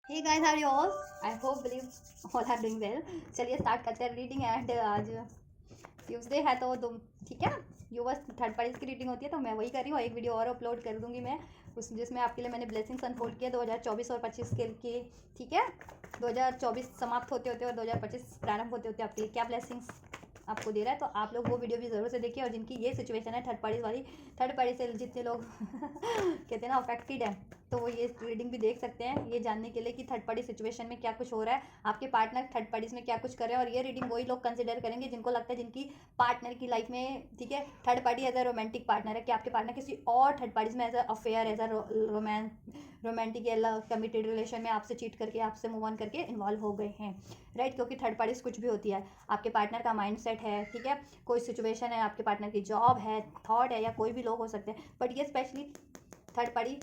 Hey guys, how are you all? I hope believe all are doing well. चलिए start करते हैं reading. And आज Tuesday है तो तुम ठीक है ना, यूवर्स थर्ड पार्टीज की रीडिंग होती है तो मैं वही कर रही हूँ। एक वीडियो और अपलोड कर दूंगी मैं उस जिसमें आपके लिए मैंने ब्लेसिंग्स अनफोल्ड किया 2024 और 25 के लिए। ठीक है, 2024 समाप्त होते होते और 2025 प्रारंभ होते होते आपके लिए क्या ब्लेसिंग्स आपको दे रहा है, तो आप लोग वो वीडियो भी ज़रूर से देखिए। और जिनकी ये सिचुएशन है थर्ड पार्टी वाली, थर्ड पार्टी से जितने लोग कहते हैं ना अफेक्टेड है, तो वो ये रीडिंग भी देख सकते हैं ये जानने के लिए कि थर्ड पार्टी सिचुएशन में क्या कुछ हो रहा है, आपके पार्टनर थर्ड पार्टीज में क्या कुछ कर रहे हैं। और ये रीडिंग वही लोग कंसिडर करेंगे जिनको लगता है जिनकी पार्टनर की लाइफ में ठीक है third party as a romantic partner है, कि आपके पार्टनर किसी और थर्ड पार्टीज में as a affair as a romantic या कमिटेड रिलेशन में आपसे चीट करके आपसे मूव ऑन करके इन्वॉल्व हो गए हैं, राइट। क्योंकि थर्ड पार्टीज कुछ भी होती है, आपके पार्टनर का माइंड सेट है, ठीक है, कोई सिचुएशन है, आपके पार्टनर की जॉब है, थॉट है, या कोई भी लोग हो सकते हैं। बट ये स्पेशली थर्ड पार्टी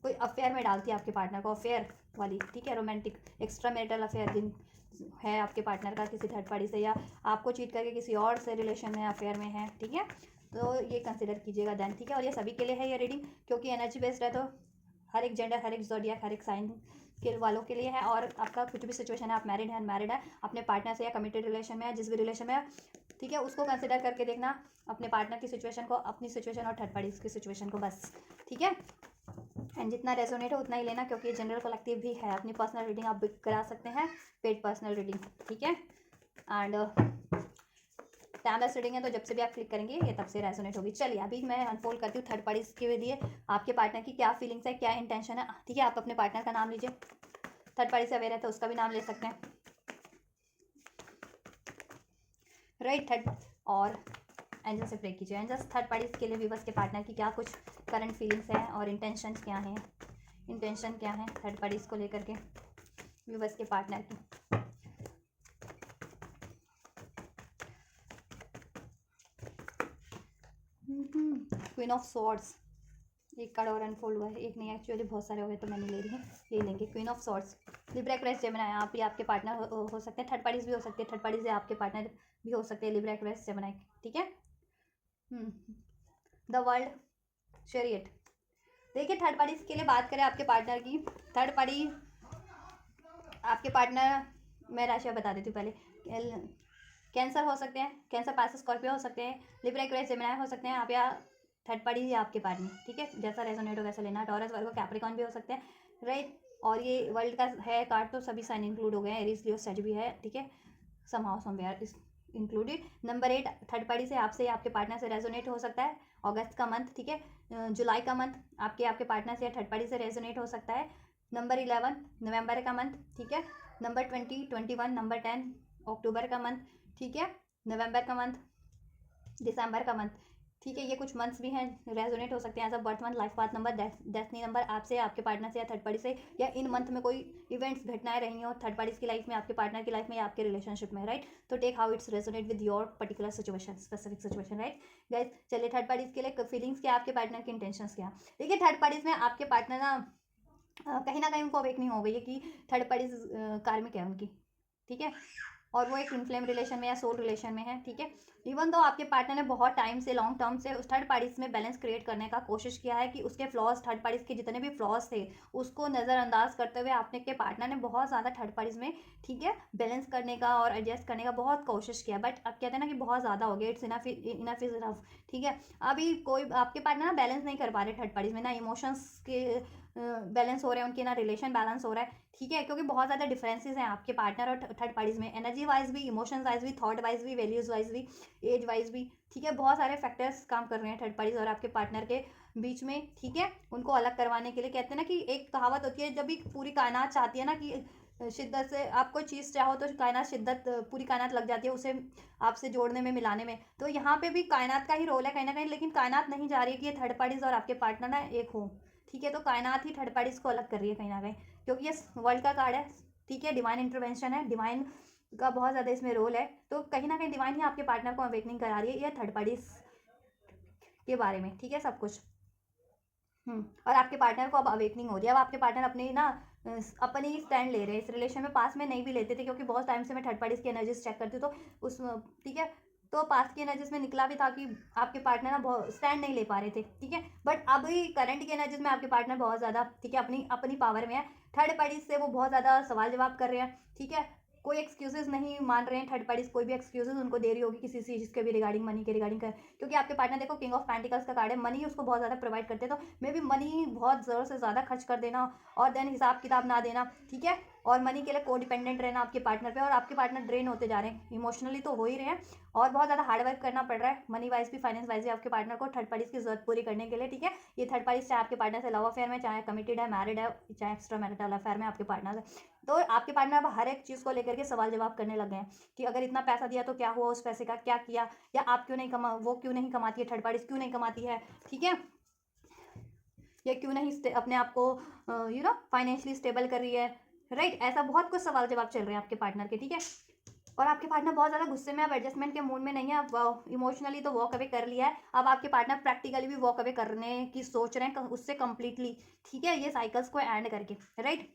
कोई अफेयर में डालती है आपके पार्टनर को, अफेयर वाली, ठीक है, रोमांटिक एक्स्ट्रा मैरिटल अफेयर जिन है आपके पार्टनर का किसी थर्ड पार्टी से, या आपको चीट करके किसी और से रिलेशन में अफेयर में है, ठीक है। तो ये कंसिडर कीजिएगा देन, ठीक है। और ये सभी के लिए है ये रीडिंग, क्योंकि एनर्जी बेस्ड है, तो हर एक जेंडर, हर एक ज़ोडिएक, हर एक साइन के वालों के लिए है। और आपका कुछ भी सिचुएशन है, आप मैरिड है, अनमैरिड है, अपने पार्टनर से या कमिटेड रिलेशन में है, जिस भी रिलेशन में है, ठीक है, उसको कंसिडर करके देखना, अपने पार्टनर की सिचुएशन को, अपनी सिचुएशन और थर्ड पार्टी की सिचुएशन को, बस, ठीक है। एंड जितना रेजोनेट हो उतना ही लेना, क्योंकि ये जनरल कलेक्टिव भी है। अपनी पर्सनल रीडिंग आप करा सकते हैं, पेड पर्सनल रीडिंग, ठीक है। एंड टाइमलेस रीडिंग है, तो जब से भी आप क्लिक करेंगे ये तब से रेजोनेट होगी। चलिए अभी मैं अनफोल्ड करती हूँ थर्ड पार्टी के लिए आपके पार्टनर की क्या फीलिंग्स है, क्या इंटेंशन है, ठीक है। आप अपने पार्टनर का नाम लीजिए, थर्ड पार्टी से अवेयर है तो उसका भी नाम ले सकते हैं, राइट। थर्ड और एंजल से प्रे कीजिए। एंजल्स थर्ड पार्टीज के लिए व्यूवर्स के पार्टनर की क्या कुछ करंट फीलिंग्स हैं और इंटेंशन क्या हैं, इंटेंशन क्या है थर्ड पार्टीज को लेकर के व्यूवर्स के पार्टनर की। क्वीन ऑफ सॉर्ड्स, एक कार्ड और अनफोल्ड हुआ है, एक नहीं एक्चुअली बहुत सारे हो गए तो मैं नहीं ले रही हूँ, ये लेंगे। Queen of swords, Libra Aquarius Gemini, आप ही आपके पार्टनर हो सकते हैं, थर्ड पार्टीज भी हो सकते हैं, थर्ड पार्टी से आपके पार्टनर भी हो सकते हैं, लिब्रा एक्वेरियस जेमिनी, ठीक है। The world, chariot. देखिए थर्ड पार्टीज के लिए बात करें आपके पार्टनर की, थर्ड पार्टी आपके पार्टनर, मैं राशियाँ बता देती हूँ पहले। कैंसर हो सकते हैं, कैंसर पास स्कॉर्पियो हो सकते हैं, लिब्रा एक्वेरियस जेमिनी हो सकते हैं, आप या थर्ड पार्टी ही आपके पार्टनर, ठीक है, जैसा रेजोनेट हो वैसा लेना। टॉरस, वर्गो, कैप्रिकॉर्न भी हो सकते हैं, राइट। और ये वर्ल्ड का है कार्ड तो सभी साइन इंक्लूड हो गए हैं, एरीज, लियो, सेज भी है, ठीक है, somehow somewhere is included. Number 8, third party से आपसे या आपके पार्टनर से रेजोनेट हो सकता है अगस्त का मंथ, ठीक है, जुलाई का मंथ आपके पार्टनर से या थर्ड पार्टी से रेजोनेट हो सकता है। नंबर 11 नवंबर का मंथ, ठीक है। नंबर 20, 21, नंबर 10 अक्टूबर का मंथ, ठीक है, नवंबर का मंथ, दिसंबर का मंथ, ठीक है। ये कुछ मंथ्स भी हैं, रेजोनेट हो सकते हैं as a birth month, life path number, destiny number, आपसे आपके पार्टनर से या थर्ड पार्टी से, या इन मंथ में कोई इवेंट्स घटनाएं रही हो थर्ड पार्टीज की लाइफ में, आपके पार्टनर की लाइफ में या आपके रिलेशनशिप में, राइट। तो take how it's resonate with your particular situation, specific situation, right guys. चलिए थर्ड पार्टीज के लिए फीलिंग्स क्या, आपके पार्टनर की इंटेंशंस क्या। देखिए थर्ड पार्टीज में आपके पार्टनर कहीं ना कहीं उनको अवेकनिंग हो गई है कि थर्ड पार्टीज कार्मिक है उनकी, ठीक है, और वो एक इनफ्लेम रिलेशन में या सोल रिलेशन में है, ठीक है। इवन तो आपके पार्टनर ने बहुत टाइम से, लॉन्ग टर्म से उस थर्ड पार्टीज में बैलेंस क्रिएट करने का कोशिश किया है, कि उसके फ्लॉज, थर्ड पार्टीज के जितने भी फ्लॉज थे उसको नज़रअंदाज करते हुए आपने के पार्टनर ने बहुत ज़्यादा थर्ड पार्टीज में, ठीक है, बैलेंस करने का और एडजस्ट करने का बहुत कोशिश किया। बट अब कहते हैं ना कि बहुत ज़्यादा हो गया, it's enough, enough is enough, ठीक है। अभी कोई आपके पार्टनर ना बैलेंस नहीं कर पा रहे थर्ड पार्टीज में, ना इमोशंस के बैलेंस हो रहे हैं उनके, ना रिलेशन बैलेंस हो रहा है, ठीक है, क्योंकि बहुत ज़्यादा डिफरेंसेस हैं आपके पार्टनर और थर्ड पार्टीज में, एनर्जी वाइज भी, इमोशंस वाइज भी, थॉट वाइज भी, वैल्यूज वाइज भी, एज वाइज भी, ठीक है। बहुत सारे फैक्टर्स काम कर रहे हैं थर्ड पार्टीज और आपके पार्टनर के बीच में, ठीक है। उनको अलग करवाने के लिए कहते हैं ना कि एक कहावत होती है, जब भी पूरी कायनात चाहती है ना कि शिद्दत से आप कोई चीज़ चाहो तो कायनात शिद्दत, पूरी कायनात लग जाती है उसे आपसे जोड़ने में, मिलाने में। तो यहाँ पे भी कायनात का ही रोल है कहीं ना कहीं, लेकिन कायनात नहीं जा रही है कि ये थर्ड पार्टीज और आपके पार्टनर ना एक हो, ठीक है। तो कायनात ही थर्ड पार्टीज को अलग कर रही है कहीं ना कहीं, क्योंकि ये वर्ल्ड का कार्ड है, ठीक है, डिवाइन इंटरवेंशन है, डिवाइन का बहुत ज़्यादा इसमें रोल है। तो कहीं ना कहीं डिवाइन ही आपके पार्टनर को अवेकनिंग करा रही है ये थर्ड पार्टीज के बारे में, ठीक है, सब कुछ। और आपके पार्टनर को अब अवेकनिंग हो रही है, अब आपके पार्टनर अपने ना अपनी स्टैंड ले रहे हैं इस रिलेशन में, पास में नहीं भी लेते थे, क्योंकि बहुत टाइम से मैं थर्ड पार्टीज की एनर्जीज चेक करती हूँ तो उस, ठीक है, तो पास्ट की एनर्जीज में निकला भी था कि आपके पार्टनर ना बहुत स्टैंड नहीं ले पा रहे थे, ठीक है। बट अभी करंट की एनर्जीज में आपके पार्टनर बहुत ज़्यादा, ठीक है, अपनी अपनी पावर में है। थर्ड पार्टी से वो बहुत ज़्यादा सवाल जवाब कर रहे हैं, ठीक है। कोई एक्सक्यूजेस नहीं मान रहे हैं थर्ड पार्टी, कोई भी एक्सक्यूजेस उनको दे रही होगी किसी चीज़ के भी रिगार्डिंग, मनी के रिगार्डिंग कर, क्योंकि आपके पार्टनर देखो किंग ऑफ पेंटिकल्स का कार्ड है, मनी उसको बहुत ज़्यादा प्रोवाइड करते हैं, तो मे भी मनी बहुत ज़रूर से ज़्यादा खर्च कर देना और देन हिसाब किताब ना देना, ठीक है। और मनी के लिए को डिपेंडेंट रहना आपके पार्टनर पे, और आपके पार्टनर ड्रेन होते जा रहे हैं, इमोशनली तो हो ही रहे हैं, और बहुत ज़्यादा हार्ड वर्क करना पड़ रहा है मनी वाइज भी, फाइनेंस वाइज भी आपके पार्टनर को थर्ड पार्टीज की जरूरत पूरी करने के लिए, ठीक है। ये थर्ड पार्टीज चाहे आपके पार्टनर से लव अफेयर में, चाहे कमिटेड है, मैरिड है, चाहे एक्स्ट्रा मैरिटल अफेयर में आपके पार्टनर है, तो आपके पार्टनर अब हर एक चीज़ को लेकर के सवाल जवाब करने लगे हैं कि अगर इतना पैसा दिया तो क्या हुआ, उस पैसे का क्या किया, या आप क्यों नहीं कमा, वो क्यों नहीं कमाती है, थर्ड पार्टीज क्यों नहीं कमाती है, ठीक है, या क्यों नहीं अपने आप को फाइनेंशियली स्टेबल कर रही है, राइट। ऐसा बहुत कुछ सवाल जवाब चल रहे हैं आपके पार्टनर के, ठीक है। और आपके पार्टनर बहुत ज़्यादा गुस्से में, अब एडजस्टमेंट के मूड में नहीं है, अब इमोशनली तो वॉक अवे कर लिया है, अब आपके पार्टनर प्रैक्टिकली भी वॉक अवे करने की सोच रहे हैं उससे कम्प्लीटली, ठीक है, ये साइकिल्स को एंड करके, राइट।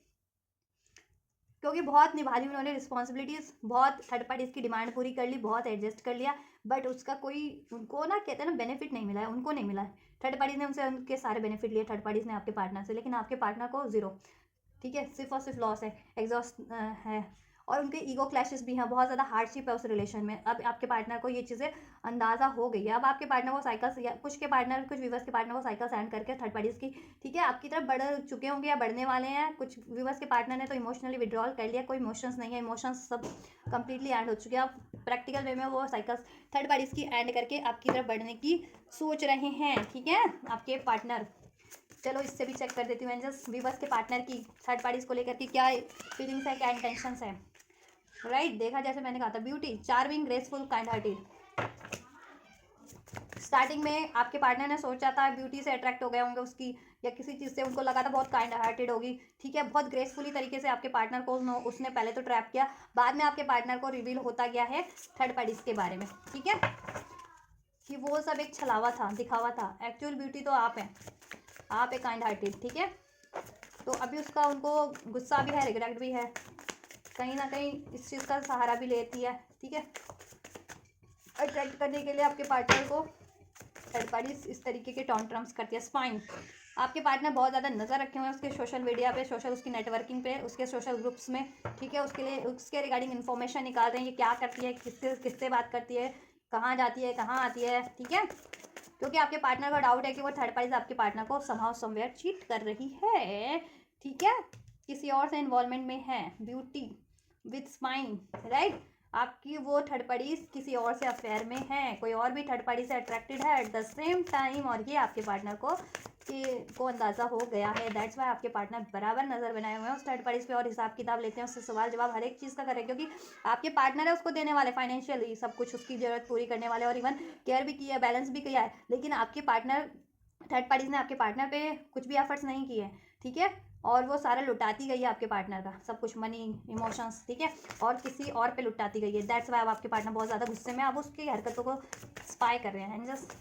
क्योंकि बहुत निभा ली उन्होंने रिस्पॉन्सिबिलिटीज़, बहुत थर्ड पार्टीज की डिमांड पूरी कर ली, बहुत एडजस्ट कर लिया, बट उसका कोई उनको ना कहते हैं ना बेनिफिट नहीं मिला है, उनको नहीं मिला है। थर्ड पार्टीज ने उनसे उनके सारे बेनिफिट लिए, थर्ड पार्टीज ने आपके पार्टनर से, लेकिन आपके पार्टनर को जीरो, ठीक है, सिर्फ और सिर्फ लॉस है, एग्जॉस्ट है, और उनके ईगो क्लैशेस भी हैं, बहुत ज़्यादा हार्डशिप है उस रिलेशन में। अब आपके पार्टनर को ये चीज़ें अंदाज़ा हो गई है, अब आपके पार्टनर को साइकिल्स, या कुछ के पार्टनर, कुछ व्यूवर्स के पार्टनर को साइकिल एंड करके थर्ड पार्टीज की, ठीक है, आपकी तरफ बढ़ चुके होंगे या बढ़ने वाले हैं। कुछ व्यूवर्स के पार्टनर ने तो इमोशनली विड्रॉल कर लिया, कोई इमोशंस नहीं है, इमोशंस सब कंप्लीटली एंड हो चुके हैं। अब प्रैक्टिकल वे में वो साइकिल्स थर्ड पार्टीज की एंड करके आपकी तरफ बढ़ने की सोच रहे हैं, ठीक है, आपके पार्टनर। चलो इससे भी चेक कर देती हूँ एंजल्स, व्यूवर्स के पार्टनर की थर्ड पार्टीज को लेकर के क्या फीलिंग्स है, क्या इंटेंशंस है, राइट। देखा जैसे मैंने कहा था, beauty, charming, graceful, kind hearted. Starting में आपके पार्टनर ने सोचा था ब्यूटी से अट्रैक्ट हो गए होंगे उसकी, या किसी चीज़ से उनको लगा था बहुत काइंड हार्टेड होगी, ठीक है, बहुत ग्रेसफुली तरीके से आपके पार्टनर को उसने पहले तो ट्रैप किया, बाद में आपके पार्टनर को रिवील होता गया है थर्ड पार्टीज के बारे में, ठीक है, कि वो सब एक छलावा था, दिखावा था, एक्चुअल ब्यूटी तो आप हैं, आप एक काइंड हार्टेड, ठीक है। तो अभी उसका उनको गुस्सा भी है, रिग्रेट भी है, कहीं ना कहीं इस चीज़ का सहारा भी लेती है, ठीक है, अट्रैक्ट करने के लिए आपके पार्टनर को थर्ड पार्टी इस तरीके के टॉन्ट्रम्स करती है। स्पाइन, आपके पार्टनर बहुत ज़्यादा नज़र रखे हुए हैं उसके सोशल मीडिया पे, सोशल उसकी नेटवर्किंग पे, उसके सोशल ग्रुप्स में, ठीक है, उसके लिए उसके रिगार्डिंग इन्फॉर्मेशन निकाल रहे हैं, ये क्या करती है, किससे किससे बात करती है, कहाँ जाती है, कहाँ आती है, ठीक है, क्योंकि आपके पार्टनर का डाउट है कि वो थर्ड पार्टी आपके पार्टनर को समहाउ समवेयर चीट कर रही है, ठीक है, किसी और से इन्वॉल्वमेंट में है। ब्यूटी विथ स्माइल, राइट, आपकी वो थर्ड पार्टी किसी और से अफेयर में है, कोई और भी थर्ड पार्टी से अट्रैक्टेड है एट द सेम टाइम, और ये आपके पार्टनर को अंदाज़ा हो गया है। दैट्स वाई आपके पार्टनर बराबर नज़र बनाए हुए हैं उस थर्ड पार्टी पे, और हिसाब किताब लेते हैं उससे, सवाल जवाब हर एक चीज़ का करें, क्योंकि आपके पार्टनर है उसको देने वाले, फाइनेंशियली सब कुछ उसकी ज़रूरत पूरी करने वाले, और इवन केयर भी किया है, बैलेंस भी किया है, लेकिन आपके पार्टनर थर्ड पार्टीज ने आपके पार्टनर पे कुछ भी एफर्ट्स नहीं किए, ठीक है, और वो सारा लुटाती गई है आपके पार्टनर का सब कुछ, मनी, इमोशंस, ठीक है, और किसी और पे लुटाती गई है। दैट्स वाई अब आपके पार्टनर बहुत ज़्यादा गुस्से में, अब उसकी हरकतों को स्पाई कर रहे हैं जस्ट,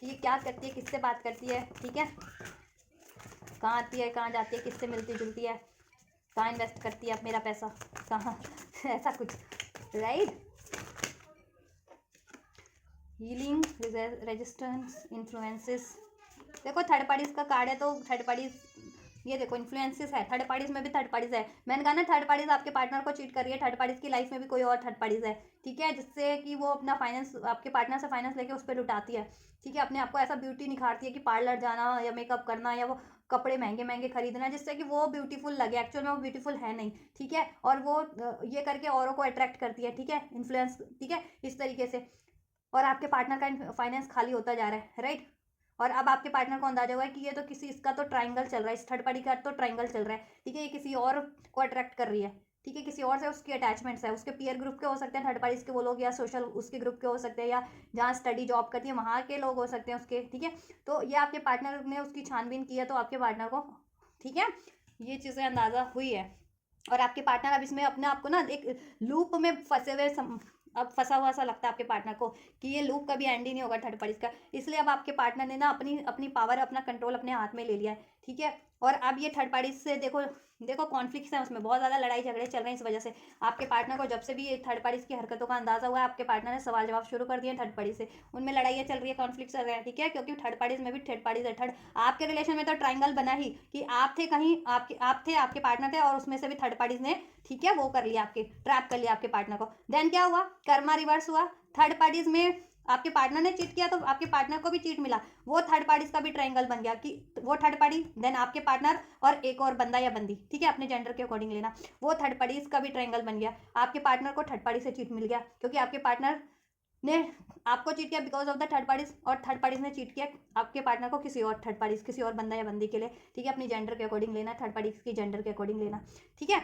ये क्या करती है, किससे बात करती है, ठीक है, कहाँ आती है, कहाँ जाती है, किससे मिलती जुलती है, कहाँ इन्वेस्ट करती है मेरा पैसा, कहाँ ऐसा कुछ, राइट। हीलिंग, रेजिस्टेंस, इन्फ्लुएंसेस, देखो थर्ड पार्टीज का कार्ड है, तो थर्ड पार्टीज, ये देखो इन्फ्लुएंसेस है, थर्ड पार्टीज में भी थर्ड पार्टीज है, मैंने कहा ना थर्ड पार्टीज आपके पार्टनर को चीट कर रही है, थर्ड पार्टीज की लाइफ में भी कोई और थर्ड पार्टीज है, ठीक है, जिससे कि वो अपना फाइनेंस आपके पार्टनर से फाइनेंस लेके उस पर लुटाती है, ठीक है, अपने आप को ऐसा ब्यूटी निखारती है कि पार्लर जाना या मेकअप करना या वो कपड़े महंगे महंगे खरीदना, जिससे कि वो ब्यूटीफुल लगे, एक्चुअल में वो ब्यूटीफुल है नहीं, ठीक है, और वो ये करके औरों को अट्रैक्ट करती है, ठीक है, इन्फ्लुएंस, ठीक है, इस तरीके से, और आपके पार्टनर का फाइनेंस खाली होता जा रहा है, राइट। और अब आपके पार्टनर को अंदाजा हुआ है कि ये तो किसी, इसका तो ट्रायंगल चल रहा है, इस थर्ड पार्टी का तो ट्रायंगल चल रहा है, ठीक है, ये किसी और को अट्रैक्ट कर रही है, ठीक है, किसी और से उसकी अटैचमेंट्स है, उसके पीयर ग्रुप के हो सकते हैं थर्ड पार्टीज के वो लोग, या सोशल उसके ग्रुप के हो सकते हैं, या जहाँ स्टडी जॉब करती है वहाँ के लोग हो सकते हैं उसके, ठीक है, तो ये आपके पार्टनर ने उसकी छानबीन की है, तो आपके पार्टनर को, ठीक है, ये चीज़ें अंदाज़ा हुई है, और आपके पार्टनर अब इसमें अपने आप को ना एक लूप में फंसे हुए अब फंसा हुआ सा लगता है आपके पार्टनर को कि ये लूप कभी एंड ही नहीं होगा थर्ड पार्टीज का, इसलिए अब आपके पार्टनर ने ना अपनी अपनी पावर, अपना कंट्रोल अपने हाथ में ले लिया है, ठीक है, और अब ये थर्ड पार्टी से देखो देखो कॉन्फ्लिक्ट्स हैं, उसमें बहुत ज़्यादा लड़ाई झगड़े चल रहे हैं। इस वजह से आपके पार्टनर को जब से भी ये थर्ड पार्टी की हरकतों का अंदाजा हुआ है, आपके पार्टनर ने सवाल जवाब शुरू कर दिए थर्ड पार्टी से, उनमें लड़ाइयाँ चल रही है, कॉन्फ्लिक्ट चल रहे हैं, ठीक है, क्योंकि थर्ड पार्टीज में भी थर्ड पार्टीज है। थर्ड आपके रिलेशन में तो ट्राइंगल बना ही कि आप थे कहीं, आपके पार्टनर थे, और उसमें से भी थर्ड पार्टीज ने, ठीक है, वो कर लिया, आपके ट्रैप कर लिया आपके पार्टनर को। देन क्या हुआ, कर्मा रिवर्स हुआ, थर्ड पार्टीज में आपके पार्टनर ने चीट किया तो आपके पार्टनर को भी चीट मिला, वो थर्ड पार्टीज का भी ट्रायंगल बन गया कि वो थर्ड पार्टी, देन आपके पार्टनर और एक और बंदा या बंदी, ठीक है, अपने जेंडर के अकॉर्डिंग लेना, वो थर्ड पार्टीज का भी ट्रायंगल बन गया। आपके पार्टनर को थर्ड पार्टी से चीट मिल गया क्योंकि आपके पार्टनर ने आपको चीट किया because of the third parties, और थर्ड पार्टीज ने चीट किया आपके पार्टनर को किसी और थर्ड पार्टीज, किसी और बंदा या बंदी के लिए, ठीक है, अपनी जेंडर के अकॉर्डिंग लेना, थर्ड पार्टीज की जेंडर के अकॉर्डिंग लेना, ठीक है।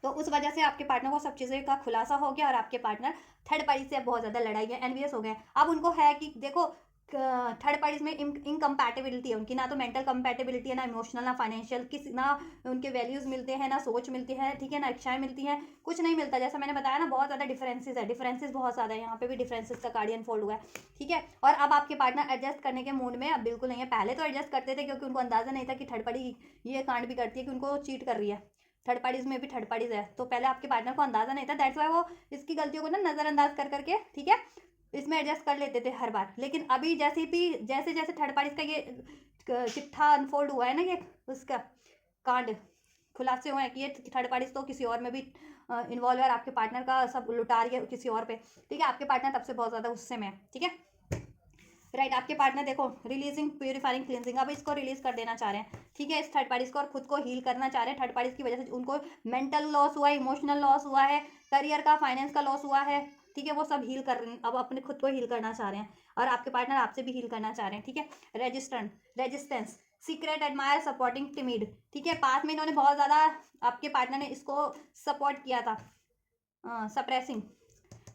तो उस वजह से आपके पार्टनर को सब चीज़ें का खुलासा हो गया और आपके पार्टनर थर्ड पार्टी से बहुत ज़्यादा लड़ाई है, एनवियस हो गए। अब उनको है कि देखो थर्ड पार्टीज में इनकम्पैटिबिलिटी है उनकी, ना तो मेंटल कंपैटिबिलिटी है, ना इमोशनल, ना फाइनेंशियल, किसी ना उनके वैल्यूज़ मिलते हैं, ना सोच मिलती है, ठीक है, ना इच्छाएं मिलती हैं, कुछ नहीं मिलता। जैसा मैंने बताया ना, बहुत ज़्यादा डिफरेंसेस है, डिफरेंसेस बहुत ज़्यादा है, यहाँ पे भी डिफरेंसेस का कार्ड अनफोल्ड हुआ है, ठीक है। और अब आपके पार्टनर एडजस्ट करने के मूड में अब बिल्कुल नहीं है। पहले तो एडजस्ट करते थे क्योंकि उनको अंदाज़ा नहीं था कि थर्ड पार्टी ये कांड भी करती है कि उनको चीट कर रही है, थर्ड पार्टीज में भी थर्ड पार्टीज है, तो पहले आपके पार्टनर को अंदाजा नहीं था, दैट्स वाई वो इसकी गलतियों को ना नज़रअंदाज कर करके, ठीक है, इसमें एडजस्ट कर लेते थे हर बार। लेकिन अभी जैसे जैसे थर्ड पार्टीज का ये चिट्ठा अनफोल्ड हुआ है ना, ये उसका कांड खुलासे हुए हैं कि ये थर्ड पार्टीज तो किसी और में भी इन्वॉल्व है, आपके पार्टनर का सब लुटा रही है किसी और पे, ठीक है। आपके पार्टनर तब से बहुत ज़्यादा गुस्से में है, ठीक है, राइट। आपके पार्टनर देखो रिलीजिंग, प्यूरिफाइंग, क्लींजिंग, अब इसको रिलीज कर देना चाह रहे हैं, ठीक है, इस थर्ड पार्टीज को, और खुद को हील करना चाह रहे हैं। थर्ड पार्टीज की वजह से उनको मेंटल लॉस हुआ है, इमोशनल लॉस हुआ है, करियर का, फाइनेंस का लॉस हुआ है, ठीक है, वो सब हील कर रहे हैं, अब अपने खुद को हील करना चाह रहे हैं, और आपके पार्टनर आपसे भी हील करना चाह रहे हैं, ठीक है। Resistance, secret, admire, supporting, timid, ठीक है, पास में इन्होंने बहुत ज़्यादा, आपके पार्टनर ने इसको सपोर्ट किया था, सप्रेसिंग,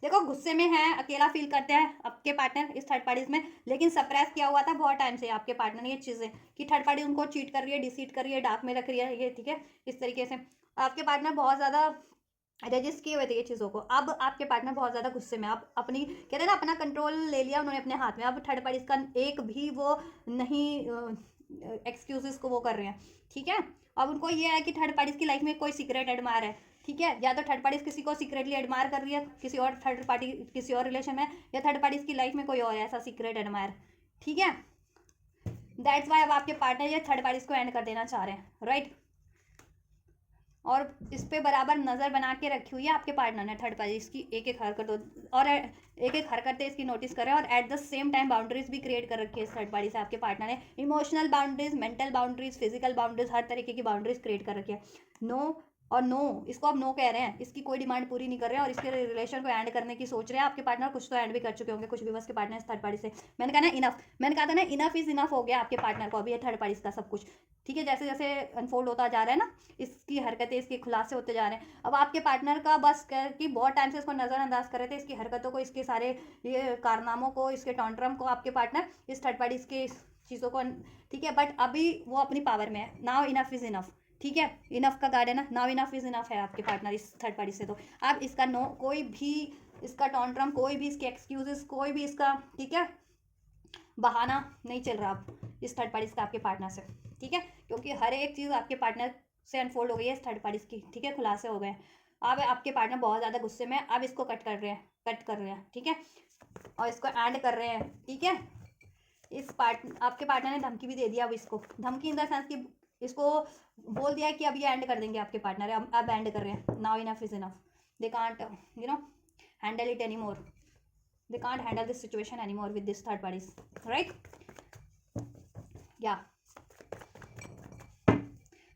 देखो गुस्से में है, अकेला फील करते हैं आपके पार्टनर इस थर्ड पार्टीज में, लेकिन सप्रेस किया हुआ था बहुत टाइम से आपके पार्टनर ने ये चीज़ें कि थर्ड पार्टी उनको चीट कर रही है, डिसीट कर रही है, डार्क में रख रही है, ये ठीक है, इस तरीके से आपके पार्टनर बहुत ज़्यादा रजिस्ट किए हुए थे ये चीज़ों को। अब आपके पार्टनर बहुत ज़्यादा गुस्से में, आप अपनी कहते हैं ना अपना कंट्रोल ले लिया उन्होंने अपने हाथ में, अब थर्ड पार्टीज का एक भी वो नहीं एक्सक्यूजेस को वो कर रहे हैं, ठीक है। अब उनको ये है कि थर्ड पार्टीज की लाइफ में कोई सीक्रेट एडमायर है, ठीक है, या तो थर्ड पार्टीज किसी को सीक्रेटली एडमायर कर रही है किसी और थर्ड पार्टी, किसी और रिलेशन में, या थर्ड पार्टीज की लाइफ में कोई और ऐसा सीक्रेट एडमायर, ठीक है। दैट्स वाई अब आपके पार्टनर ये थर्ड पार्टीज को एंड कर देना चाह रहे हैं, राइट। और इस पे बराबर नज़र बना के रखी हुई है आपके पार्टनर ने थर्ड पार्टी इसकी एक एक हरकत, और एक एक हरकतें इसकी नोटिस करें, और at the same time boundaries भी क्रिएट कर रखी है इस थर्ड पार्टी से आपके पार्टनर ने, emotional boundaries, mental boundaries, physical boundaries, हर तरीके की बाउंड्रीज क्रिएट कर रखी है। नो और नो, इसको आप नो कह रहे हैं, इसकी कोई डिमांड पूरी नहीं कर रहे हैं, और इसके रिलेशन को एंड करने की सोच रहे हैं आपके पार्टनर, कुछ तो एंड भी कर चुके होंगे कुछ भी बस के पार्टनर इस थर्ड पार्टी से। मैंने कहा ना इनफ, मैंने कहा था ना इनफ इज इनफ हो गया आपके पार्टनर को, अभी ये थर्ड पार्टी का सब कुछ, ठीक है, जैसे जैसे अनफोल्ड होता जा रहा है ना, इसकी हरकतें, इसके खुलासे होते जा रहे हैं। अब आपके पार्टनर का बस कि बहुत टाइम से इसको नज़रअंदाज कर रहे थे, इसकी हरकतों को, इसके सारे ये कारनामों को, इसके टॉन्ट्रम को, आपके पार्टनर इस थर्ड पार्टी के चीज़ों को, ठीक है, बट अभी वो अपनी पावर में है। नाउ इनफ इज़ इनफ, ठीक है, इनफ का गार्ड है ना, नाउ इनफ इज़ इनफ है आपके पार्टनर इस थर्ड पार्टी से। तो अब इसका नो, कोई भी इसका टॉन्ट्रम, कोई भी इसके एक्सक्यूजेस, कोई भी इसका, ठीक है, बहाना नहीं चल रहा अब इस थर्ड पार्टी का आपके पार्टनर से, ठीक है, क्योंकि हर एक चीज़ आपके पार्टनर से अनफोल्ड हो गई है इस थर्ड पार्टी की, ठीक है, खुलासे हो गए हैं। अब आपके पार्टनर बहुत ज़्यादा गुस्से में, अब इसको कट कर रहे हैं, ठीक है, और इसको एंड कर रहे हैं, ठीक है। आपके पार्टनर ने धमकी भी दे दिया, अब इसको धमकी इन द सेंस कि इसको बोल दिया है कि अब ये एंड कर देंगे आपके पार्टनर, अब एंड कर रहे हैं, now enough is enough, they can't handle it any more, they can't handle this situation anymore with this third parties, right? yeah,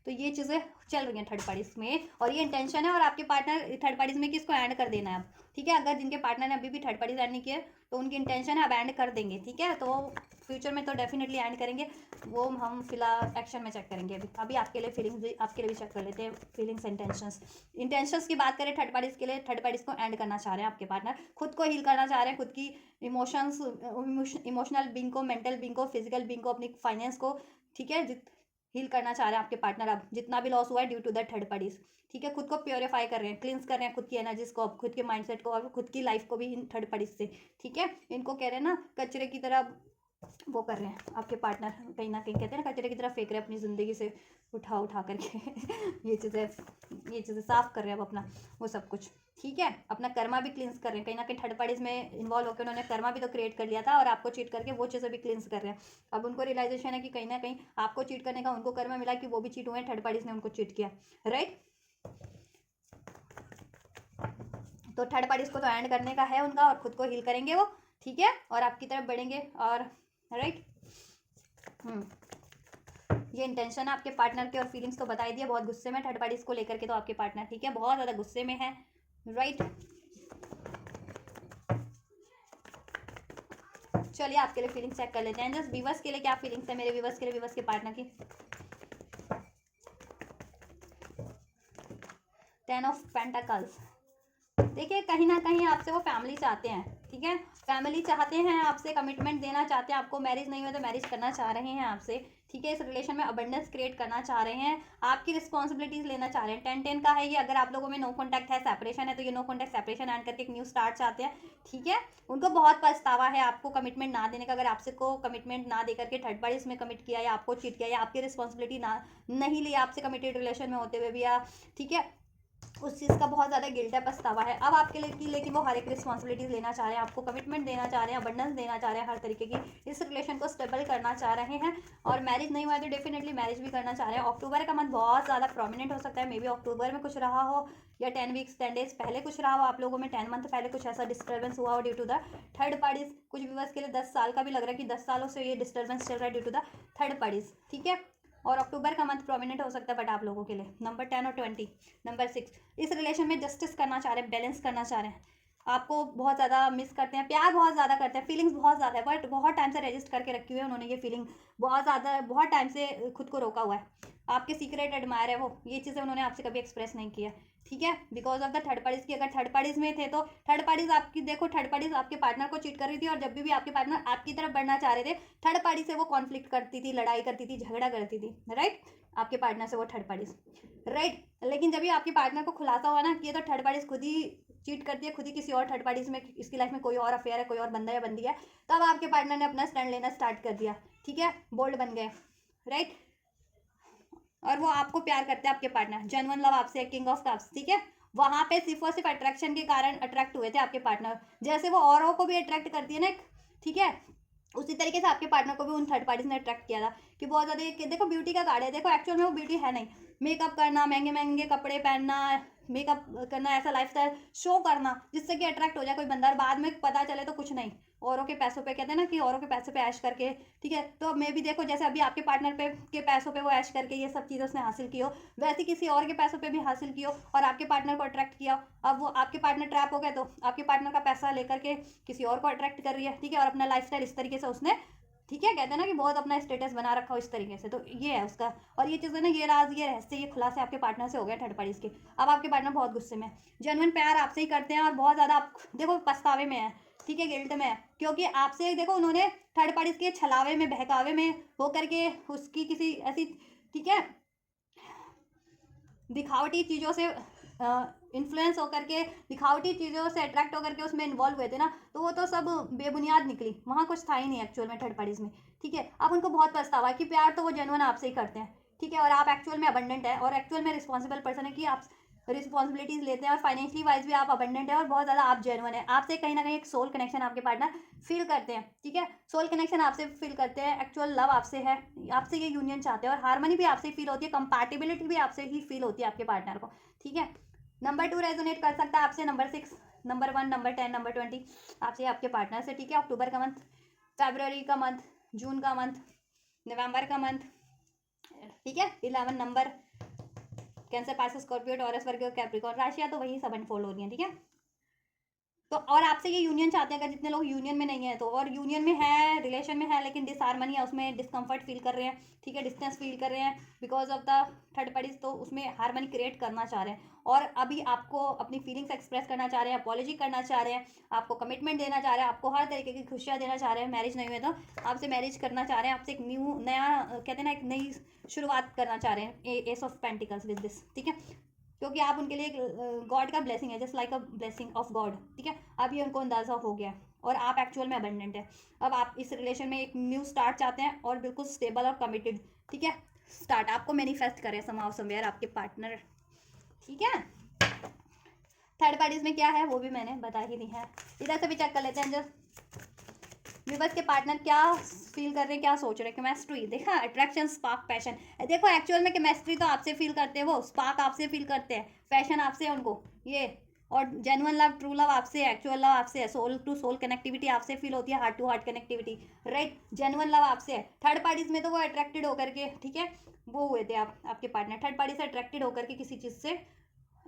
तो ये चीज़ें चल रही हैं थर्ड पार्टीज में, और ये इंटेंशन है, और आपके पार्टनर थर्ड पार्टीज में किसको ऐड कर देना है अब, ठीक है। अगर जिनके पार्टनर ने अभी भी थर्ड पार्टीज ऐड नहीं किए तो उनकी इंटेंशन है अब ऐड कर देंगे, ठीक है, तो फ्यूचर में तो डेफिनेटली ऐड करेंगे, वो हम फिलहाल एक्शन में चेक करेंगे। अभी आपके लिए फीलिंग्स भी, आपके लिए भी चेक कर लेते हैं फीलिंग्स, इंटेंशंस की बात करें थर्ड पार्टीज के लिए, थर्ड पार्टीज को ऐड करना चाह रहे हैं आपके पार्टनर, खुद को हील करना चाह रहे हैं, खुद की इमोशनल बीइंग को, मेंटल बीइंग को, फिजिकल बीइंग को, अपनी फाइनेंस को, ठीक है, हील करना चाह रहे हैं आपके पार्टनर अब जितना भी लॉस हुआ है due to the third parties, ठीक है, खुद को प्योरीफाई कर रहे हैं, क्लींस कर रहे हैं खुद की एनर्जीज को, खुद के माइंडसेट को, और खुद की लाइफ को भी इन थर्ड पार्टीज से, ठीक है। इनको कह रहे हैं ना कचरे की तरह वो कर रहे हैं आपके पार्टनर, कहीं ना कहीं कहते हैं ना कचरे की तरह फेंक रहे हैं अपनी ज़िंदगी से उठा करके ये चीज़ें साफ कर रहे हैं अब अपना वो सब कुछ, ठीक है। अपना कर्मा भी क्लींस कर रहे हैं, कहीं ना कहीं थर्ड पार्टीज में इन्वॉल्व होकर उन्होंने कर्मा भी तो क्रिएट कर लिया था और आपको चीट करके वो चीज़ें भी क्लींस कर रहे हैं। अब उनको रियलाइजेशन है कि कहीं ना कहीं आपको चीट करने का उनको कर्मा मिला कि वो भी चीट हुए हैं, थर्ड पार्टीज ने उनको चीट किया, राइट। तो थर्ड पार्टीज को तो एंड करने का है उनका और खुद को हील करेंगे वो, ठीक है, और आपकी तरफ बढ़ेंगे और राइट। ये इंटेंशन है आपके पार्टनर के और फीलिंग्स तो बता ही दिया, बहुत गुस्से में थर्ड पार्टीज को लेकर के तो आपके पार्टनर, ठीक है, बहुत ज़्यादा गुस्से में है, राइट। चलिए आपके लिए फीलिंग्स चेक कर लेते हैं, जस्ट व्यूअर्स के लिए क्या फीलिंग्स है, मेरे व्यूअर्स के लिए, व्यूअर्स के पार्टनर की। 10 ऑफ पेंटाकल्स, देखिए कहीं ना कहीं आपसे वो फैमिली चाहते हैं, ठीक है, फैमिली चाहते हैं आपसे, कमिटमेंट देना चाहते हैं आपको, मैरिज नहीं हुआ तो मैरिज करना चाह रहे हैं आपसे, ठीक है, इस रिलेशन में अबंडेंस क्रिएट करना चाह रहे हैं, आपकी रिस्पॉन्सिबिलिटीज लेना चाह रहे हैं। 10-10 का है ये, अगर आप लोगों में नो कॉन्टैक्ट है, सेपरेशन है, तो ये नो कॉन्टैक्ट सेपरेशन एंड करके एक न्यू स्टार्ट चाहते हैं, ठीक है। उनको बहुत पछतावा है आपको कमिटमेंट ना देने का, अगर आपसे को कमिटमेंट ना दे करके थर्ड पार्टी में कमिट किया या आपको चीट किया या आपकी रिस्पॉन्सिबिलिटी ना नहीं ली आपसे कमिटेड रिलेशन में होते हुए भी, या ठीक है, उस चीज़ का बहुत ज़्यादा गिल्ट है, पछतावा है अब आपके लिए कि, लेकिन वो हर एक रिस्पॉन्सिबिलिटीज़ लेना चाह रहे हैं, आपको कमिटमेंट देना चाह रहे हैं, अबंडेंस देना चाह रहे हैं, हर तरीके की इस रिलेशन को स्टेबल करना चाह रहे हैं, और मैरिज नहीं हुआ है तो डेफिनेटली मैरिज भी करना चाह रहे हैं। अक्टूबर का मंथ बहुत ज़्यादा प्रोमिनेंट हो सकता है, मे बी अक्टूबर में कुछ रहा हो या 10 वीक्स 10 डेज पहले कुछ रहा हो आप लोगों में, 10 मंथ पहले कुछ ऐसा डिस्टर्बेंस हुआ हो due to the third parties. कुछ व्यूअर्स के लिए 10 साल का भी लग रहा है कि 10 सालों से ये डिस्टर्बेंस चल रहा है due to the third parties, ठीक है। और अक्टूबर का मंथ प्रोमिनेंट हो सकता है बट आप लोगों के लिए नंबर 10 और 20, नंबर 6 इस रिलेशन में जस्टिस करना चाह रहे हैं, बैलेंस करना चाह रहे हैं, आपको बहुत ज़्यादा मिस करते हैं, प्यार बहुत ज़्यादा करते हैं, फीलिंग्स बहुत ज़्यादा है, बट बहुत टाइम से रजिस्ट करके रखी हुई है उन्होंने ये फीलिंग, बहुत ज़्यादा बहुत टाइम से खुद को रोका हुआ है, आपके सीक्रेट एडमायर है वो, ये चीज़ें उन्होंने आपसे कभी एक्सप्रेस नहीं किया, ठीक है, because of the third parties की। अगर थर्ड पार्टीज में थे तो थर्ड पार्टीज आपकी, देखो थर्ड पार्टीज आपके पार्टनर को चीट कर रही थी, और जब भी आपके पार्टनर आपकी तरफ बढ़ना चाह रहे थे थर्ड पार्टी से वो कॉन्फ्लिक्ट करती थी, लड़ाई करती थी, झगड़ा करती थी, राइट, आपके पार्टनर से वो थर्ड पार्टीज, राइट। लेकिन जब भी आपके पार्टनर को खुलासा हुआ ना कि ये तो थर्ड पार्टीज खुद ही चीट करती है, खुद ही किसी और थर्ड पार्टीज में, इसकी लाइफ में कोई और अफेयर है, कोई और बंदा या बंदी है, तब आपके पार्टनर ने अपना स्टैंड लेना स्टार्ट कर दिया, ठीक है, बोल्ड बन गए, राइट। और वो आपको प्यार करते हैं आपके पार्टनर, जेन्युइन लव आपसे, किंग ऑफ कप्स, ठीक है। वहां पे सिर्फ और सिर्फ अट्रैक्शन के कारण अट्रैक्ट हुए थे आपके पार्टनर, जैसे वो औरों को भी अट्रैक्ट करती है ना, ठीक है, उसी तरीके से आपके पार्टनर को भी उन थर्ड पार्टीज ने अट्रैक्ट किया था कि बहुत ज़्यादा, देखो ब्यूटी का कार्ड है, देखो एक्चुअल में वो ब्यूटी है नहीं, मेकअप करना, महंगे महंगे कपड़े पहनना, मेकअप करना, ऐसा लाइफस्टाइल शो करना जिससे कि अट्रैक्ट हो जाए कोई बंदा, और बाद में पता चले तो कुछ नहीं, औरों के पैसों पे, कहते हैं ना कि औरों के पैसों पे ऐश करके, ठीक है। तो मैं भी देखो जैसे अभी आपके पार्टनर पे के पैसों पे वो ऐश करके ये सब चीज़ें उसने हासिल की हो, वैसे किसी और के पैसों पे भी हासिल की हो और आपके पार्टनर को अट्रैक्ट किया हो, अब वो आपके पार्टनर ट्रैप हो गए तो आपके पार्टनर का पैसा लेकर के किसी और को अट्रैक्ट कर रही है, ठीक है, और अपना लाइफस्टाइल इस तरीके से उसने, ठीक है, कहते हैं ना कि बहुत अपना स्टेटस बना रखा हो इस तरीके से, तो ये है उसका। और ये चीज़ें ना, ये राज, ये रहस्य, ये खुलासे आपके पार्टनर से हो गए थर्ड पार्टीज के। अब आपके पार्टनर बहुत गुस्से में, जेन्युइन प्यार आपसे ही करते हैं और बहुत ज़्यादा आप देखो पछतावे में है, ठीक है, गिल्ट में है, क्योंकि आपसे देखो उन्होंने थर्ड पार्टीज के छलावे में, बहकावे में हो करके उसकी किसी ऐसी, ठीक है, दिखावटी चीज़ों से इन्फ्लुएंस होकर के, दिखावटी चीज़ों से अट्रैक्ट होकर के उसमें इन्वॉल्व हुए थे ना, तो वो तो सब बेबुनियाद निकली, वहाँ कुछ था ही नहीं एक्चुअल में थर्ड पार्टीज में, ठीक है। अब उनको बहुत पछतावा है कि प्यार तो वो जेन्युइन आपसे ही करते हैं, ठीक है, और आप एक्चुअल में अबंडेंट है और एक्चुअल में रिस्पॉन्सिबल पर्सन है कि आप रिस्पॉन्सिबिलिटीज लेते हैं और फाइनेंशियली वाइज भी आप अबंडेंट है और बहुत ज़्यादा आप जेन्युइन है, आपसे कहीं ना कहीं एक सोल कनेक्शन आपके पार्टनर फील करते हैं, ठीक है, सोल कनेक्शन आपसे फील करते हैं, एक्चुअल लव आपसे है, आपसे ये यूनियन चाहते हैं और हार्मनी भी आपसे फील होती है, कंपैटिबिलिटी भी आपसे ही फील होती है आपके पार्टनर को, ठीक है। नंबर 2 रेजोनेट कर सकता है आपसे, नंबर 6, नंबर 1, नंबर 10, नंबर 20 आपसे, आपके पार्टनर से, ठीक है। अक्टूबर का मंथ, फरवरी का मंथ, जून का मंथ, नवंबर का मंथ, ठीक है। 11 number, Cancer, Pisces, Scorpio, Taurus, Virgo, Capricorn राशियां तो वही सब अनफोल्ड हो रही हैं, ठीक है। तो और आपसे ये यूनियन चाहते हैं, अगर जितने लोग यूनियन में नहीं है तो, और यूनियन में है, रिलेशन में है, लेकिन डिसहार्मनी है, उसमें डिस्कम्फर्ट फील कर रहे हैं, ठीक है, डिस्टेंस फील कर रहे हैं because of the third parties, तो उसमें हार्मनी क्रिएट करना चाह रहे हैं और अभी आपको अपनी फीलिंग्स एक्सप्रेस करना चाह रहे हैं, अपॉलॉजी करना चाह रहे हैं, आपको कमिटमेंट देना चाह रहे हैं, आपको हर तरीके की खुशियाँ देना चाह रहे हैं, मैरिज नहीं हुए तो आपसे मैरिज करना चाह रहे हैं, आपसे एक न्यू नया, कहते हैं ना, एक नई शुरुआत करना चाह रहे हैं, S of pentacles with this, ठीक है, क्योंकि आप उनके लिए गॉड का ब्लेसिंग है, just like a blessing of God, ठीक है। अब ये उनको अंदाज़ा हो गया, और आप एक्चुअल में अबंडेंट है। अब आप इस रिलेशन में एक न्यू स्टार्ट चाहते हैं और बिल्कुल स्टेबल और कमिटेड, ठीक है। स्टार्ट आपको मैनिफेस्ट करें समाउ समवेयर आपके पार्टनर, ठीक है। थर्ड पार्टीज में क्या है वो भी मैंने बता ही दी है। इधर से भी चेक कर लेते हैं जब विवर्स के पार्टनर क्या फील कर रहे हैं, क्या सोच रहे हैं। केमिस्ट्री देखा, अट्रैक्शन, स्पार्क, पैशन। देखो एक्चुअल में केमिस्ट्री तो आपसे फील करते हैं, वो स्पार्क आपसे फील करते हैं, पैशन आपसे है उनको ये, और जेन्युइन लव, ट्रू लव आपसे है, एक्चुअल लव आपसे है, सोल टू सोल कनेक्टिविटी आपसे फील होती है, heart to heart connectivity, right. Genuine love आपसे है। थर्ड पार्टीज में तो वो अट्रैक्टेड होकर के, ठीक है, वो हुए थे आपके पार्टनर थर्ड पार्टी से अट्रैक्टेड होकर के किसी चीज़ से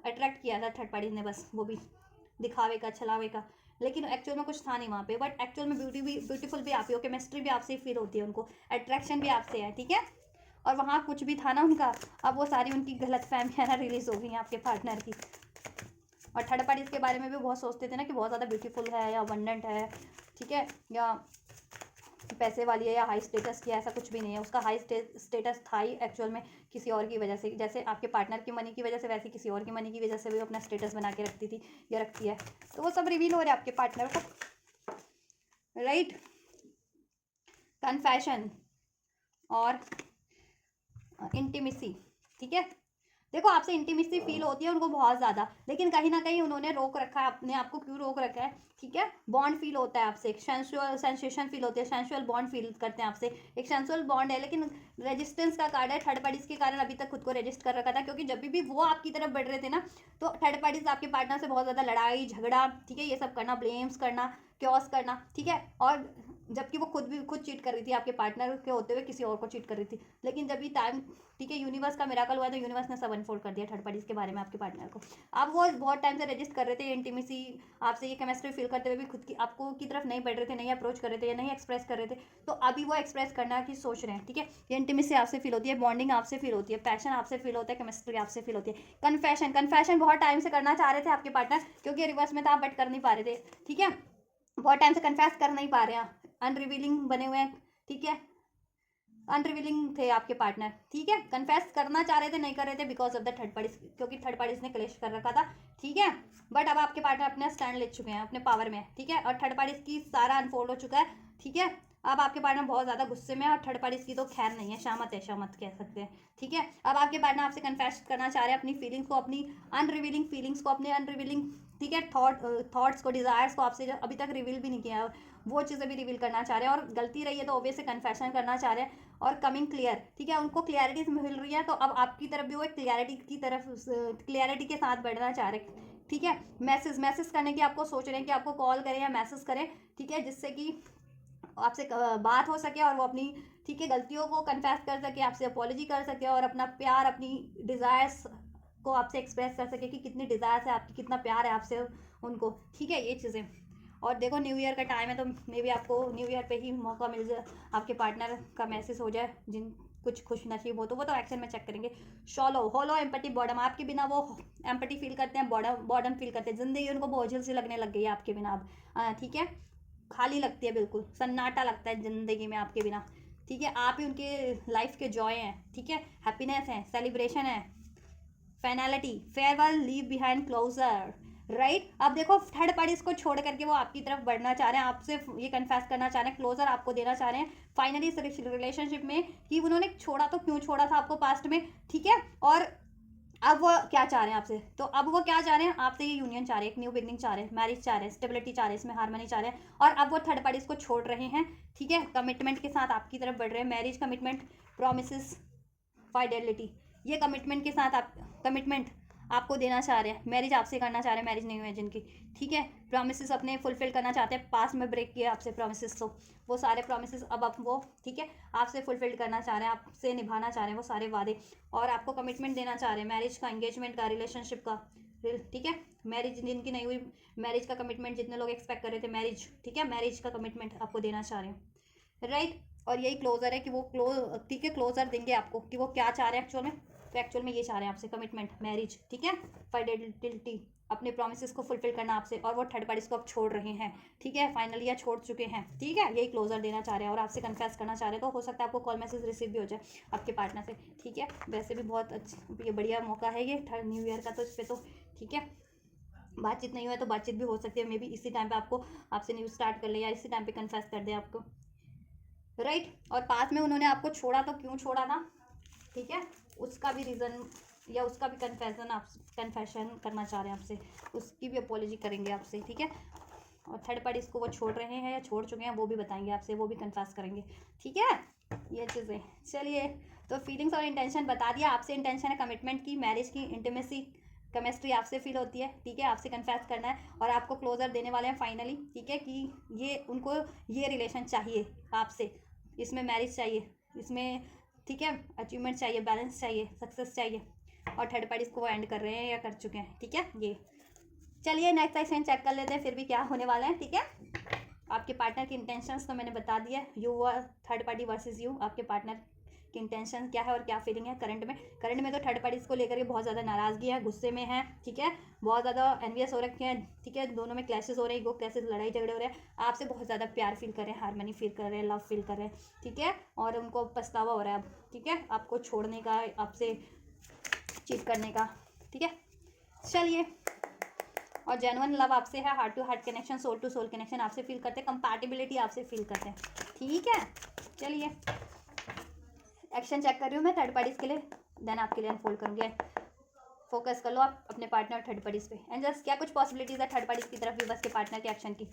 अट्रैक्ट किया था थर्ड पार्टीज ने, बस वो भी दिखावे का, छलावे का, लेकिन एक्चुअल में कुछ था नहीं वहाँ पे। बट एक्चुअल में ब्यूटीफुल भी आप ही हो, केमिस्ट्री भी आपसे ही फील होती है उनको, अट्रैक्शन भी आपसे है, ठीक है। और वहाँ कुछ भी था ना उनका, अब वो सारी उनकी गलत फहमियाँ ना रिलीज हो गई हैं आपके पार्टनर की। और थर्ड पार्टीज के बारे में भी बहुत सोचते थे ना कि बहुत ज़्यादा ब्यूटीफुल है या अबंडेंट है, ठीक है, या पैसे वाली है या हाई स्टेटस की, ऐसा कुछ भी नहीं है। उसका हाई स्टेटस था ही एक्चुअल में किसी और की वजह से, जैसे आपके पार्टनर की मनी की वजह से, वैसे किसी और की मनी की वजह से भी वो अपना स्टेटस बना के रखती थी या रखती है। तो वो सब रिवील हो रहा है आपके पार्टनर को, राइट। कन्फेशन और इंटीमेसी, ठीक है। देखो आपसे इंटीमेसी फील होती है उनको बहुत ज़्यादा, लेकिन कहीं ना कहीं उन्होंने रोक रखा है अपने आप को। क्यों रोक रखा है, ठीक है। बॉन्ड फील होता है आपसे, एक सेंसुअल सेंसेशन फील होती है, सेंसुअल बॉन्ड फील करते हैं आपसे, एक सेंसुअल बॉन्ड है, लेकिन रेजिस्टेंस का कार्ड है थर्ड पार्टीज के कारण अभी तक खुद को रजिस्ट कर रखा था। क्योंकि जब भी वो आपकी तरफ बढ़ रहे थे ना, तो थर्ड पार्टीज आपके पार्टनर से बहुत ज़्यादा लड़ाई झगड़ा, ठीक है, ये सब करना, ब्लेम्स करना, क्योस करना, ठीक है। और जबकि वो खुद चीट कर रही थी आपके पार्टनर के होते हुए, किसी और को चीट कर रही थी। लेकिन जब भी टाइम, ठीक है, यूनिवर्स का मिराकल हुआ तो यूनिवर्स ने सब अनफोल्ड कर दिया थर्ड पार्टीज के बारे में आपके पार्टनर को। अब वो बहुत टाइम से रजिस्ट कर रहे थे इंटीमेसी आपसे, ये केमिस्ट्री फील करते हुए भी खुद की आपको की तरफ नहीं बढ़ रहे थे, नहीं अप्रोच कर रहे थे या नहीं एक्सप्रेस कर रहे थे। तो अभी वो एक्सप्रेस करना की सोच रहे हैं, ठीक है। ये इंटीमेसी आपसे फील होती है, बॉन्डिंग आपसे फील होती है, पैशन आपसे फील होता है, केमिस्ट्री आपसे फील होती है। कन्फेशन बहुत टाइम से करना चाह रहे थे आपके पार्टनर, क्योंकि रिवर्स में था बट कर नहीं पा रहे थे, ठीक है। बहुत टाइम से कन्फेस कर नहीं पा रहे हैं, अनरिवीलिंग बने हुए हैं, ठीक है, अनरिवीलिंग थे आपके पार्टनर, ठीक है। कन्फेस करना चाह रहे थे, नहीं कर रहे थे because of the third parties, क्योंकि थर्ड पार्टीज ने क्लेश कर रखा था, ठीक है। बट अब आपके पार्टनर अपने स्टैंड ले चुके हैं, अपने पावर में, ठीक है। और थर्ड पार्टीज की सारा अनफोल्ड हो चुका है, ठीक है। अब आपके पार्टनर बहुत ज़्यादा गुस्से में है, और थर्ड पार्टीज की तो खैर नहीं है, शामत है, शामत कह सकते हैं, ठीक है। अब आपके पार्टनर आपसे कन्फेस करना चाह रहे हैं अपनी फीलिंग्स को, अपनी अनरिवीलिंग फीलिंग्स को, अपने अनरिवीलिंग, ठीक है, थॉट्स को, डिज़ायर्स को आपसे जो अभी तक रिवील भी नहीं किया, वो चीज़ें भी रिवील करना चाह रहे हैं। और गलती रही है तो ऑब्वियसली कन्फेशन करना चाह रहे हैं, और कमिंग क्लियर, ठीक है, उनको क्लियरिटी मिल रही है। तो अब आपकी तरफ भी वो एक क्लियरिटी की तरफ, क्लियरिटी के साथ बढ़ना चाह रहे हैं, ठीक है। मैसेज करने की आपको सोच रहे हैं कि आपको कॉल करें या मैसेज करें, ठीक है, जिससे कि आपसे बात हो सके और वो अपनी, ठीक है, गलतियों को कन्फेस कर सके, आपसे अपॉलॉजी कर सके, और अपना प्यार, अपनी डिज़ायर्स को आपसे एक्सप्रेस कर सके कि कितनी डिज़ायर्स है आपकी, कितना प्यार है आपसे उनको, ठीक है, ये चीज़ें। और देखो न्यू ईयर का टाइम है, तो मे बी आपको न्यू ईयर पे ही मौका मिल जाए, आपके पार्टनर का मैसेज हो जाए, जिन कुछ खुश नसीब हो तो वो तो एक्शन में चेक करेंगे। शॉलो होलो एम्पटी बॉडम, आपके बिना वो एम्पटी फील करते हैं, बॉडम फील करते हैं, ज़िंदगी उनको बोझिल सी लगने लग गई है आपके बिना अब, ठीक है, खाली लगती है, बिल्कुल सन्नाटा लगता है ज़िंदगी में आपके बिना, ठीक है। आप ही उनके लाइफ के जॉय हैं, ठीक है, हैप्पीनेस है, सेलिब्रेशन है, finality, farewell, leave behind, closure, right. अब देखो थर्ड पार्टीज को छोड़ करके वो आपकी तरफ बढ़ना चाह रहे हैं, आपसे ये कन्फेस करना चाह रहे हैं, क्लोजर आपको देना चाह रहे हैं फाइनली इस रिलेशनशिप में, कि उन्होंने छोड़ा तो क्यों छोड़ा था आपको पास्ट में, ठीक है। और अब वो क्या चाह रहे हैं आपसे, तो अब वो क्या चाह रहे हैं आपसे, ये यूनियन चाह रहे हैं, एक न्यू बिगनिंग चाह रहे हैं, मैरिज चाह रहे हैं, स्टेबिलिटी चाह रहे हैं, इसमें हार्मनी चाह रहे हैं। और अब वो थर्ड पार्टीज को छोड़ रहे हैं, ठीक है, कमिटमेंट के साथ आपकी तरफ बढ़ रहे हैं, मैरिज कमिटमेंट, प्रोमिस, फाइडेलिटी, ये कमिटमेंट के साथ आप कमिटमेंट आपको देना चाह रहे हैं, मैरिज आपसे करना चाह रहे हैं, मैरिज नहीं हुई है जिनकी, ठीक है, प्रॉमिसेस अपने फुलफिल करना चाहते हैं, पास में ब्रेक किया आपसे प्रॉमिसेस, तो वो सारे प्रॉमिसेस अब आप वो, ठीक है, आपसे फुलफिल करना चाह रहे हैं, आपसे निभाना चाह रहे हैं वो सारे वादे, और आपको कमिटमेंट देना चाह रहे हैं, मैरिज का, एंगेजमेंट का, रिलेशनशिप का, ठीक है, मैरिज जिनकी नहीं हुई, मैरिज का कमिटमेंट जितने लोग एक्सपेक्ट कर रहे थे, मैरिज, ठीक है, मैरिज का कमिटमेंट आपको देना चाह रहे हैं, राइट। और यही क्लोजर है कि वो ठीक है, क्लोजर देंगे आपको कि वो क्या चाह रहे हैं एक्चुअल में, तो एक्चुअल में ये चाह रहे हैं आपसे कमिटमेंट, मैरिज, ठीक है, फाइडेलिटी, अपने प्रोमिसेस को फुलफिल करना आपसे, और वो थर्ड पार्टीज को आप छोड़ रहे हैं, ठीक है, फाइनली या छोड़ चुके हैं, ठीक है, यही क्लोजर देना चाह रहे हैं और आपसे कन्फेस करना चाह रहे हैं। तो हो सकता है आपको कॉल मैसेज रिसीव भी हो जाए आपके पार्टनर से, ठीक है। वैसे भी बहुत अच्छा, ये बढ़िया मौका है ये थर्ड न्यू ईयर का, तो इस पर तो ठीक है, बातचीत नहीं हुआ तो बातचीत भी हो सकती है, मे बी इसी टाइम पे आपको आपसे न्यूज़ स्टार्ट कर ले या इसी टाइम पे कन्फेस कर दे आपको, राइट। और पास में उन्होंने आपको छोड़ा तो क्यों छोड़ा था, ठीक है, उसका भी रीज़न या उसका भी कन्फेशन करना चाह रहे हैं आपसे, उसकी भी अपॉलॉजी करेंगे आपसे, ठीक है। और थर्ड पार्टी इसको वो छोड़ रहे हैं या छोड़ चुके हैं वो भी बताएंगे आपसे, वो भी कन्फेस करेंगे, ठीक है, ये चीज़ें। चलिए, तो फीलिंग्स और इंटेंशन बता दिया, आपसे इंटेंशन है कमिटमेंट की, मैरिज की, इंटीमेसी, केमिस्ट्री आपसे फील होती है, ठीक है, आपसे कन्फेस करना है और आपको क्लोजर देने वाले हैं फाइनली, ठीक है, कि ये उनको ये रिलेशन चाहिए आपसे, इसमें मैरिज चाहिए, इसमें, ठीक है, अचीवमेंट चाहिए, बैलेंस चाहिए, सक्सेस चाहिए, और थर्ड पार्टी इसको वो एंड कर रहे हैं या कर चुके हैं, ठीक है। ये चलिए नेक्स्ट सेक्शन चेक कर लेते हैं फिर भी क्या होने वाला है, ठीक है। आपके पार्टनर की इंटेंशंस तो मैंने बता दिया, you were third party versus you, आपके पार्टनर की इंटेंशन क्या है और क्या फीलिंग है करंट में तो थर्ड पार्टीज को लेकर के बहुत ज़्यादा नाराज़गी है, गुस्से में है, ठीक है, बहुत ज़्यादा एनवियस हो रखे हैं, ठीक है, दोनों में क्लैशेस हो रहे हैं, ईगो क्लैशेस, लड़ाई झगड़े हो रहे हैं, आपसे बहुत ज़्यादा प्यार फील कर रहे हैं, हारमोनी फील कर रहे हैं, लव फील कर रहे हैं, ठीक है, और उनको पछतावा हो रहा है अब, ठीक है, आपको छोड़ने का, आपसे चीट करने का, ठीक है। चलिए, और जेन्युइन लव आपसे है, heart to heart connection, soul to soul connection आपसे फील करते हैं, कंपैटिबिलिटी आपसे फील करते हैं, ठीक है। चलिए, एक्शन चेक कर रही हूँ मैं थर्ड पार्टीज के लिए, देन आपके लिए अनफोल्ड करूँगी। फोकस कर लो आप अपने पार्टनर और थर्ड पार्टीज पे। एंजल्स, क्या कुछ पॉसिबिलिटीज है थर्ड पार्टीज की तरफ भी बस के पार्टनर के एक्शन की?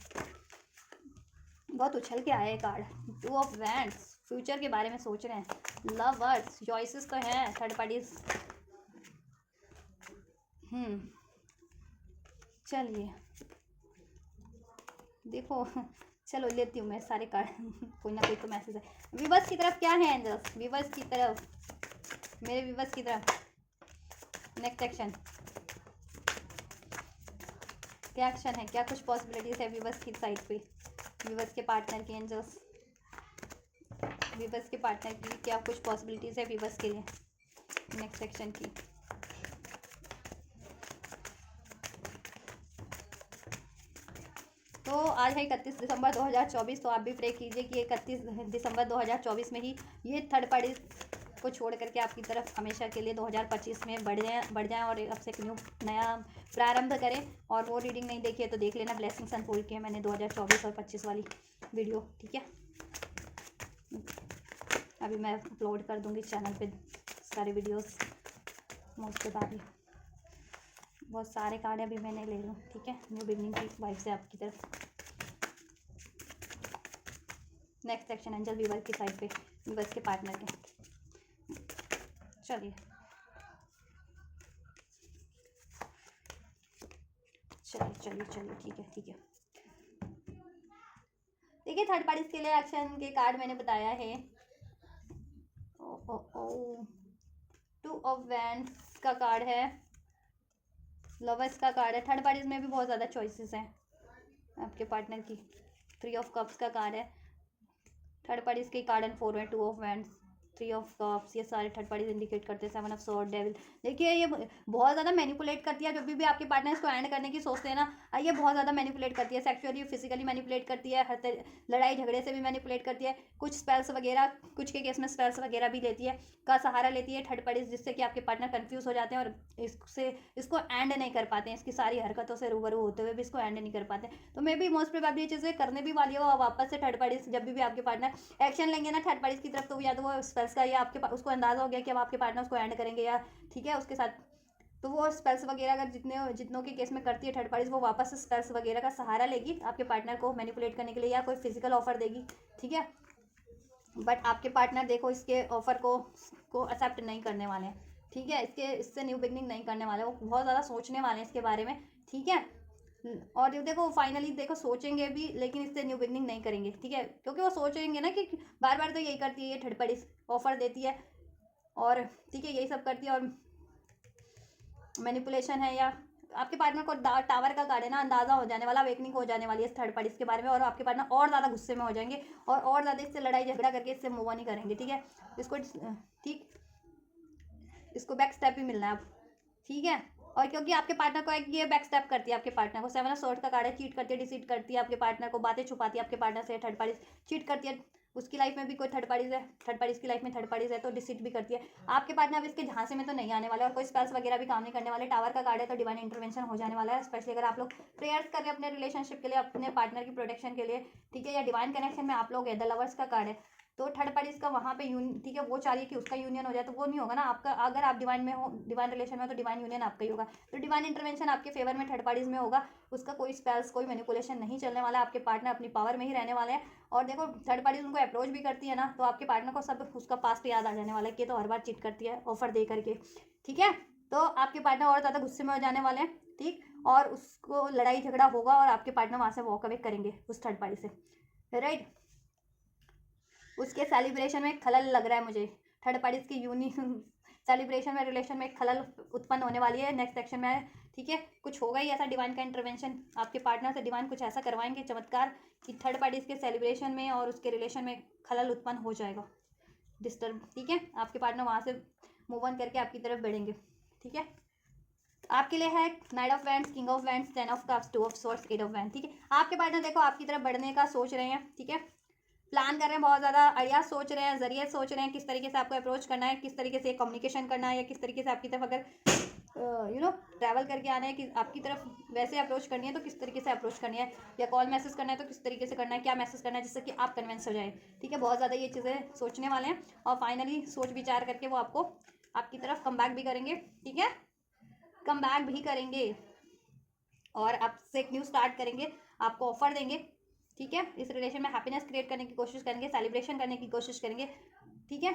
बहुत उछल के आए कार्ड, 2 ऑफ वैंड्स, फ्यूचर के बारे में सोच रहे हैं, लवर्स, चॉइसेस तो हैं थर्ड पार्टीज। चलिए देखो, चलो लेती हूँ मैं सारे कार्ड, कोई ना कोई तो मैसेज है। विवर्स की तरफ क्या है एंजल्स, विवर्स की तरफ, मेरे विवर्स की तरफ नेक्स्ट एक्शन क्या एक्शन है, क्या कुछ पॉसिबिलिटीज है विवर्स की साइड पे, विवर्स के पार्टनर की एंजल्स, विवर्स के पार्टनर की क्या कुछ पॉसिबिलिटीज है विवर्स के लिए नेक्स्ट एक्शन की। तो आज है 31 दिसंबर 2024, तो आप भी प्रे कीजिए कि 31 दिसंबर 2024 में ही ये थर्ड पार्टी को छोड़ करके आपकी तरफ हमेशा के लिए 2025 में बढ़ जाएं और आपसे एक न्यू नया प्रारंभ करें। और वो रीडिंग नहीं देखी है तो देख लेना, ब्लेसिंग्स अनफोल्ड किया मैंने 2024 और 25 वाली वीडियो, ठीक है। अभी मैं अपलोड कर दूँगी चैनल पे सारे वीडियोस मोस्ट के बाद ही, बहुत सारे कार्ड अभी मैंने ले लूँ, ठीक है, न्यू बिगनिंग की वाइफ से आपकी तरफ। नेक्स्ट सेक्शन एंजल वीवर की साइड पे, वीवर्स के पार्टनर के। चलिए चलिए चलिए चलिए, ठीक है ठीक है। देखिए थर्ड पार्टीज के लिए एक्शन के कार्ड मैंने बताया है, ओ 2 ऑफ वैंड्स का कार्ड है, लवर्स का कार्ड है, थर्ड पार्टीज में भी बहुत ज़्यादा चॉइसेस हैं आपके पार्टनर की, 3 ऑफ कप्स का कार्ड है, थर्ड पार्टीज के कार्ड एंड 4 है, 2 ऑफ वैंड्स, 3 ऑफ कप्स, ये सारे थर्ड पार्टीज इंडिकेट करते हैं, 7 ऑफ स्वॉर्ड, डेविल। देखिए ये बहुत ज़्यादा मैनिपुलेट करती है, जब भी आपके पार्टनर इसको एंड करने की सोचते हैं ना, ये बहुत ज़्यादा मैनिपुलेट करती है, सेक्सुअली फिजिकली मैनिपुलेट करती है, हर लड़ाई झगड़े से भी मैनिपुलेट करती है, कुछ स्पेल्स वगैरह, कुछ के केस में स्पेल्स वगैरह भी लेती है, का सहारा लेती है थर्ड पार्टीज, जिससे कि आपके पार्टनर कंफ्यूज हो जाते हैं और इसको एंड नहीं कर पाते हैं, इसकी सारी हरकतों से रूबरू होते हुए भी इसको एंड नहीं कर पाते। तो मे भी मोस्ट प्रोबेबली ये चीज़ें करने भी वाली हो वापस से थर्ड पार्टीज, जब भी आपके पार्टनर एक्शन लेंगे ना थर्ड पार्टीज की तरफ, तो या तो वो स्पेल्स का या आपके उसको अंदाजा हो गया कि अब आपके पार्टनर उसको एंड करेंगे या, ठीक है, उसके साथ, तो वो स्पेल्स वगैरह अगर जितनों के केस में करती है थर्ड पार्टीज, वो वापस स्पेल्स वगैरह का सहारा लेगी आपके पार्टनर को मैनिपुलेट करने के लिए, या कोई फिजिकल ऑफर देगी, ठीक है। बट आपके पार्टनर देखो इसके ऑफर को एक्सेप्ट नहीं करने वाले हैं, ठीक है, इससे न्यू बिगनिंग नहीं करने वाले, वो बहुत ज़्यादा सोचने वाले हैं इसके बारे में, ठीक है। और ये देखो फाइनली देखो सोचेंगे भी, लेकिन इससे न्यू बिगनिंग नहीं करेंगे, ठीक है, क्योंकि वो सोचेंगे ना कि बार बार तो यही करती है ये थर्ड पार्टी, ऑफर देती है और, ठीक है, यही सब करती है और मैनिपुलेशन है, या आपके पार्टनर को टावर का कार्ड है ना, अंदाजा हो जाने वाला, अवेकनिंग हो जाने वाली है इस थर्ड पार्टी के बारे में, और आपके पार्टनर और ज़्यादा गुस्से में हो जाएंगे और ज़्यादा इससे लड़ाई झगड़ा करके इससे मूव ऑन नहीं करेंगे, ठीक है, इसको ठीक, इसको बैक स्टेप भी मिलना है अब, ठीक है। और क्योंकि आपके पार्टनर को एक ये बैक स्टेप करती है, आपके पार्टनर को 7 ऑफ स्वॉर्ड का कार्ड है, चीट करती है, डिसीट करती है आपके पार्टनर को, बातें छुपाती है आपके पार्टनर से, थर्ड पार्टी चीट करती है, उसकी लाइफ में भी कोई थर्ड पार्टीज है, थर्ड पार्टीज की लाइफ में थर्ड पार्टीज है तो डिसीट भी करती है। आपके पार्टनर अब इसके झांसे में तो नहीं आने वाला और कोई स्पेल्स वगैरह भी काम नहीं करने वाले। टावर का कार्ड है तो डिवाइन इंटरवेंशन हो जाने वाला है, स्पेशली अगर आप लोग प्रेयर्स कर रहे हैं अपने रिलेशनशिप के लिए, अपने पार्टनर की प्रोटेक्शन के लिए, ठीक है, या डिवाइन कनेक्शन में आप लोग है। द लवर्स का कार्ड है तो थर्ड पार्टीज का वहाँ पे ठीक है, वो चाह रही है कि उसका यूनियन हो जाए, तो वो नहीं होगा ना आपका। अगर आप डिवाइन में हो, डिवाइन रिलेशन में, तो डिवाइन यूनियन आपका ही होगा। तो डिवाइन इंटरवेंशन आपके फेवर में थर्ड पार्टीज में होगा। उसका कोई स्पेल्स, कोई मैनिपुलेशन नहीं चलने वाला। आपके पार्टनर अपनी पावर में ही रहने वाले हैं। और देखो थर्ड पार्टीज उनको अप्रोच भी करती है ना, तो आपके पार्टनर को सब उसका पास्ट याद आ जाने वाला है कि तो हर बार चीट करती है ऑफर दे करके, ठीक है। तो आपके पार्टनर और ज़्यादा गुस्से में हो जाने वाले हैं, ठीक, और उसको लड़ाई झगड़ा होगा और आपके पार्टनर वहाँ से वॉक अवे करेंगे उस थर्ड पार्टी से, राइट। उसके सेलिब्रेशन में खलल लग रहा है मुझे, थर्ड पार्टीज की यूनियन सेलिब्रेशन में, रिलेशन में खलल उत्पन्न होने वाली है नेक्स्ट सेक्शन में, ठीक है। कुछ होगा ही ऐसा डिवाइन का इंटरवेंशन, आपके पार्टनर से डिवाइन कुछ ऐसा करवाएंगे चमत्कार कि थर्ड पार्टीज के सेलिब्रेशन में और उसके रिलेशन में खलल उत्पन्न हो जाएगा, डिस्टर्ब, ठीक है। आपके पार्टनर वहाँ से मूव ऑन करके आपकी तरफ बढ़ेंगे, ठीक है। आपके लिए है night of wands, king of wands, 10 of cups, 2 of swords, 8 of wand, ठीक है। आपके पार्टनर देखो आपकी तरफ बढ़ने का सोच रहे हैं, ठीक है, प्लान कर रहे हैं, बहुत ज़्यादा आइडियाज सोच रहे हैं, जरिए सोच रहे हैं किस तरीके से आपको अप्रोच करना है, किस तरीके से कम्युनिकेशन करना है, या किस तरीके से आपकी तरफ अगर ट्रैवल करके आना है कि आपकी तरफ वैसे अप्रोच करनी है तो किस तरीके से अप्रोच करनी है, या कॉल मैसेज करना है तो किस तरीके से करना है, क्या मैसेज करना है जिससे कि आप कन्विंस हो जाए, ठीक है। बहुत ज़्यादा ये चीज़ें सोचने वाले हैं और फाइनली सोच विचार करके वो आपको आपकी तरफ कम बैक भी करेंगे, ठीक है, कम बैक भी करेंगे और आपसे एक न्यू स्टार्ट करेंगे, आपको ऑफर देंगे, ठीक है। इस रिलेशन में हैप्पीनेस क्रिएट करने की कोशिश करेंगे, सेलिब्रेशन करने की कोशिश करेंगे, ठीक है,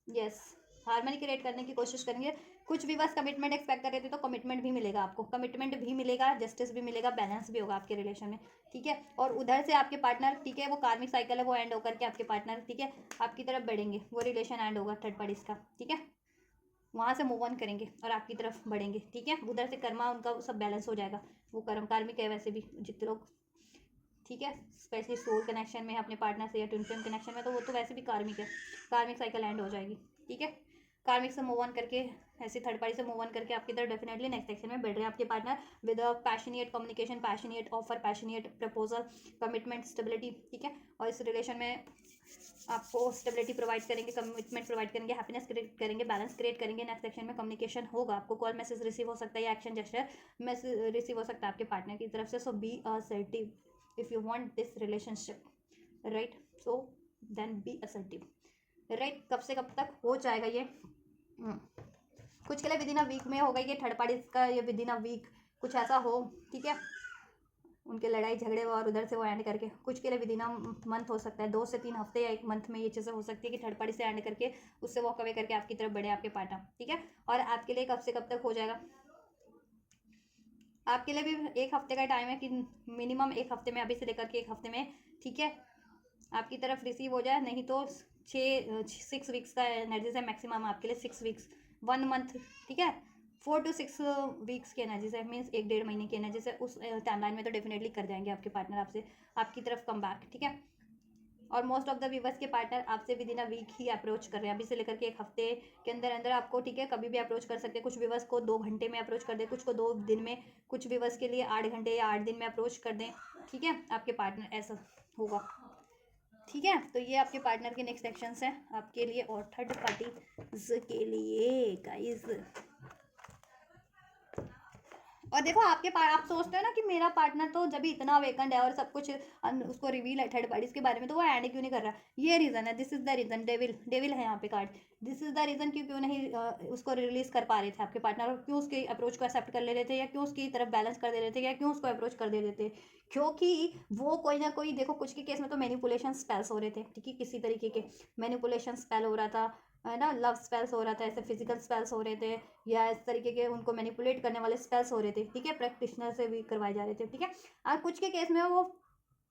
यस, हार्मनी क्रिएट करने की कोशिश करेंगे। कुछ भी बस कमिटमेंट एक्सपेक्ट कर रहे थे तो कमिटमेंट भी मिलेगा आपको, कमिटमेंट भी मिलेगा, जस्टिस भी मिलेगा, बैलेंस भी होगा आपके रिलेशन में, ठीक है। और उधर से आपके पार्टनर, ठीक है, वो कार्मिक साइकिल है वो एंड होकर के आपके पार्टनर, ठीक है, आपकी तरफ बढ़ेंगे, वो रिलेशन एंड होगा थर्ड पार्टीज का, ठीक है, वहाँ से मूव ऑन करेंगे और आपकी तरफ बढ़ेंगे, ठीक है। उधर से कर्मा उनका सब बैलेंस हो जाएगा, वो कर्म कार्मिक है वैसे भी जितने लोग, ठीक है, स्पेशली सोल कनेक्शन में अपने पार्टनर से या ट्विन फ्लेम कनेक्शन में, तो वो तो वैसे भी कार्मिक है, कार्मिक साइकिल एंड हो जाएगी, ठीक है। कार्मिक से मूव ऑन करके, ऐसे थर्ड पार्टी से मूव ऑन करके आपकी तरफ डेफिनेटली नेक्स्ट सेक्शन में बढ़ रहे हैं आपके partner with a passionate communication, passionate offer, passionate proposal, commitment, stability, ठीक है। और इस रिलेशन में आपको स्टेबिलिटी प्रोवाइड करेंगे, कमिटमेंट प्रोवाइड करेंगे, हैप्पीनेस क्रिएट करेंगे, बैलेंस क्रिएट करेंगे। नेक्स्ट सेक्शन में कम्युनिकेशन होगा, आपको कॉल मैसेज रिसीव हो सकता है या एक्शन जेस्चर मैसेज रिसीव हो सकता है आपके पार्टनर की तरफ से। So be assertive if you want this relationship, right, so then be assertive, right। कब से कब तक हो जाएगा ये, कुछ के लिए विदिन अ वीक में होगा ये थर्ड पार्टी का, ये विदिन अ वीक कुछ ऐसा हो, ठीक है, उनके लड़ाई झगड़े और उधर से वो एंड करके, कुछ के लिए विदिन अ मंथ हो सकता है, 2 से 3 हफ्ते या 1 मंथ में ये चीज़ें हो सकती है कि थर्ड पार्टी से एंड करके उससे वॉक अवे करके आपकी तरफ बढ़े आपके पार्टनर, ठीक है। और आपके लिए कब से कब तक हो जाएगा, आपके लिए भी 1 हफ्ते का टाइम है कि मिनिमम 1 हफ्ते में, अभी से लेकर के 1 हफ्ते में, ठीक है, आपकी तरफ रिसीव हो जाए, नहीं तो 6 वीक्स का एनर्जी है मैक्सिमम आपके लिए, 6 वीक्स, 1 मंथ, ठीक है, 4 to 6 वीक्स की एनर्जी है, मीन्स 1-1.5 महीने की एनर्जी से उस टाइमलाइन में तो डेफिनेटली कर जाएंगे आपके पार्टनर आपसे आपकी तरफ कम बैक, ठीक है। और मोस्ट ऑफ द व्यूवर्स के पार्टनर आपसे विद इन अ वीक ही अप्रोच कर रहे हैं, अभी से लेकर के 1 हफ्ते के अंदर अंदर आपको, ठीक है, कभी भी अप्रोच कर सकते हैं। कुछ व्यूवर्स को 2 घंटे में अप्रोच कर दें, कुछ को 2 दिन में, कुछ व्यूवर्स के लिए 8 घंटे या 8 दिन में अप्रोच कर दें, ठीक है, आपके पार्टनर ऐसा होगा, ठीक है। तो ये आपके पार्टनर के नेक्स्ट एक्शंस हैं आपके लिए और थर्ड पार्टी के लिए गाइस। और देखो आप सोचते हो ना कि मेरा पार्टनर तो जब भी इतना वेकेंट है और सब कुछ उसको रिवील है थर्ड पार्टीज के बारे में, तो वो एंड क्यों नहीं कर रहा, ये रीज़न है, this is the reason, devil है यहाँ पे card, this is the reason क्यों नहीं उसको रिलीज कर पा रहे थे आपके पार्टनर, और क्यों उसके अप्रोच को एक्सेप्ट कर ले रहे थे, या क्यों उसकी तरफ बैलेंस कर दे रहे थे, या क्यों उसको अप्रोच कर दे रहे थे, क्योंकि वो कोई ना कोई, देखो कुछ के केस में तो मैनिपुलेशन स्पेल्स हो रहे थे, ठीक है, किसी तरीके के मैनिपुलेशन स्पेल हो रहा था, है ना, लव स्पेल्स हो रहा था, ऐसे फिजिकल स्पेल्स हो रहे थे, या इस तरीके के उनको मैनिपुलेट करने वाले स्पेल्स हो रहे थे, ठीक है, प्रैक्टिशनर से भी करवाए जा रहे थे, ठीक है। और कुछ के केस में वो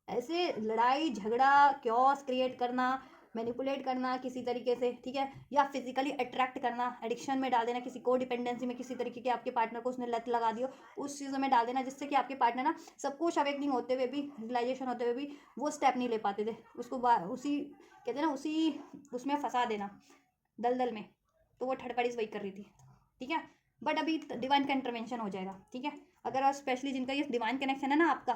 ऐसे लड़ाई झगड़ा क्योस क्रिएट करना, मैनिपुलेट करना किसी तरीके से, ठीक है, या फिजिकली अट्रैक्ट करना, एडिक्शन में डाल देना, किसी को डिपेंडेंसी में किसी तरीके के आपके पार्टनर को उसने लत लगा दी हो, उस चीज़ों में डाल देना जिससे कि आपके पार्टनर ना सब कुछ अवेकनिंग होते हुए भी, रियलाइजेशन होते हुए भी वो स्टेप नहीं ले पाते थे, उसको उसी कहते हैं ना, उसी उसमें फंसा देना दलदल में, तो वो थर्ड पार्टीज वही कर रही थी, ठीक है। बट अभी डिवाइन का इंटरवेंशन हो जाएगा, ठीक है। अगर स्पेशली जिनका ये डिवाइन कनेक्शन है ना आपका,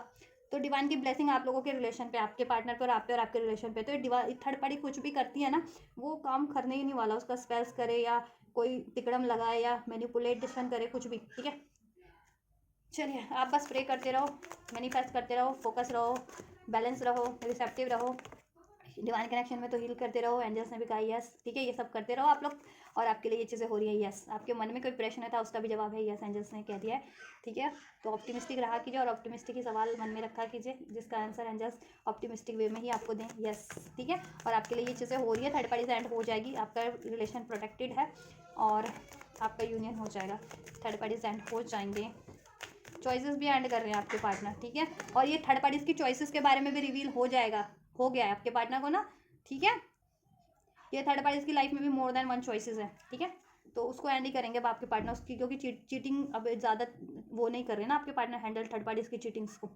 तो डिवाइन की ब्लेसिंग आप लोगों के रिलेशन पे, आपके पार्टनर पे और आप पे और आपके रिलेशन पे। तो ये थर्ड पार्टी कुछ भी करती है ना, वो काम करने ही नहीं वाला, उसका स्पेल्स करे या कोई तिकड़म लगाए या मैनिपुलेशन करे, कुछ भी, ठीक है। चलिए आप बस प्रे करते रहो, मैनिफेस्ट करते रहो, फोकस रहो, बैलेंस रहो, रिसेप्टिव रहो, डिवाइन कनेक्शन में तो हील करते रहो। एंजल्स ने भी कहा यस, ठीक है, ये सब करते रहो आप लोग, और आपके लिए ये चीज़ें हो रही है यस। आपके मन में कोई प्रश्न था उसका भी जवाब है यस, एंजल्स ने कह दिया है, ठीक है। तो ऑप्टिमिस्टिक रहा कीजिए और ऑप्टिमिस्टिक ही सवाल मन में रखा कीजिए, जिसका आंसर एंजल्स ऑप्टिमिस्टिक वे में ही आपको दें यस, ठीक है। और आपके लिए ये चीज़ें हो रही है, थर्ड पार्टी से एंड हो जाएगी, आपका रिलेशन प्रोटेक्टेड है और आपका यूनियन हो जाएगा, थर्ड पार्टी से एंड हो जाएंगे। चॉइसेस भी एंड कर रहे हैं आपके पार्टनर, ठीक है। और ये थर्ड पार्टीज की चॉइसेस के बारे में भी रिवील हो जाएगा, हो गया है आपके पार्टनर को ना, ठीक है। ये थर्ड पार्टीज की लाइफ में भी मोर देन वन चॉइसेस है, ठीक है। तो उसको एंड ही करेंगे अब आपके पार्टनर उसकी, क्योंकि चीटिंग अब ज़्यादा वो नहीं कर रहे ना आपके पार्टनर हैंडल थर्ड पार्टीज की चीटिंग्स को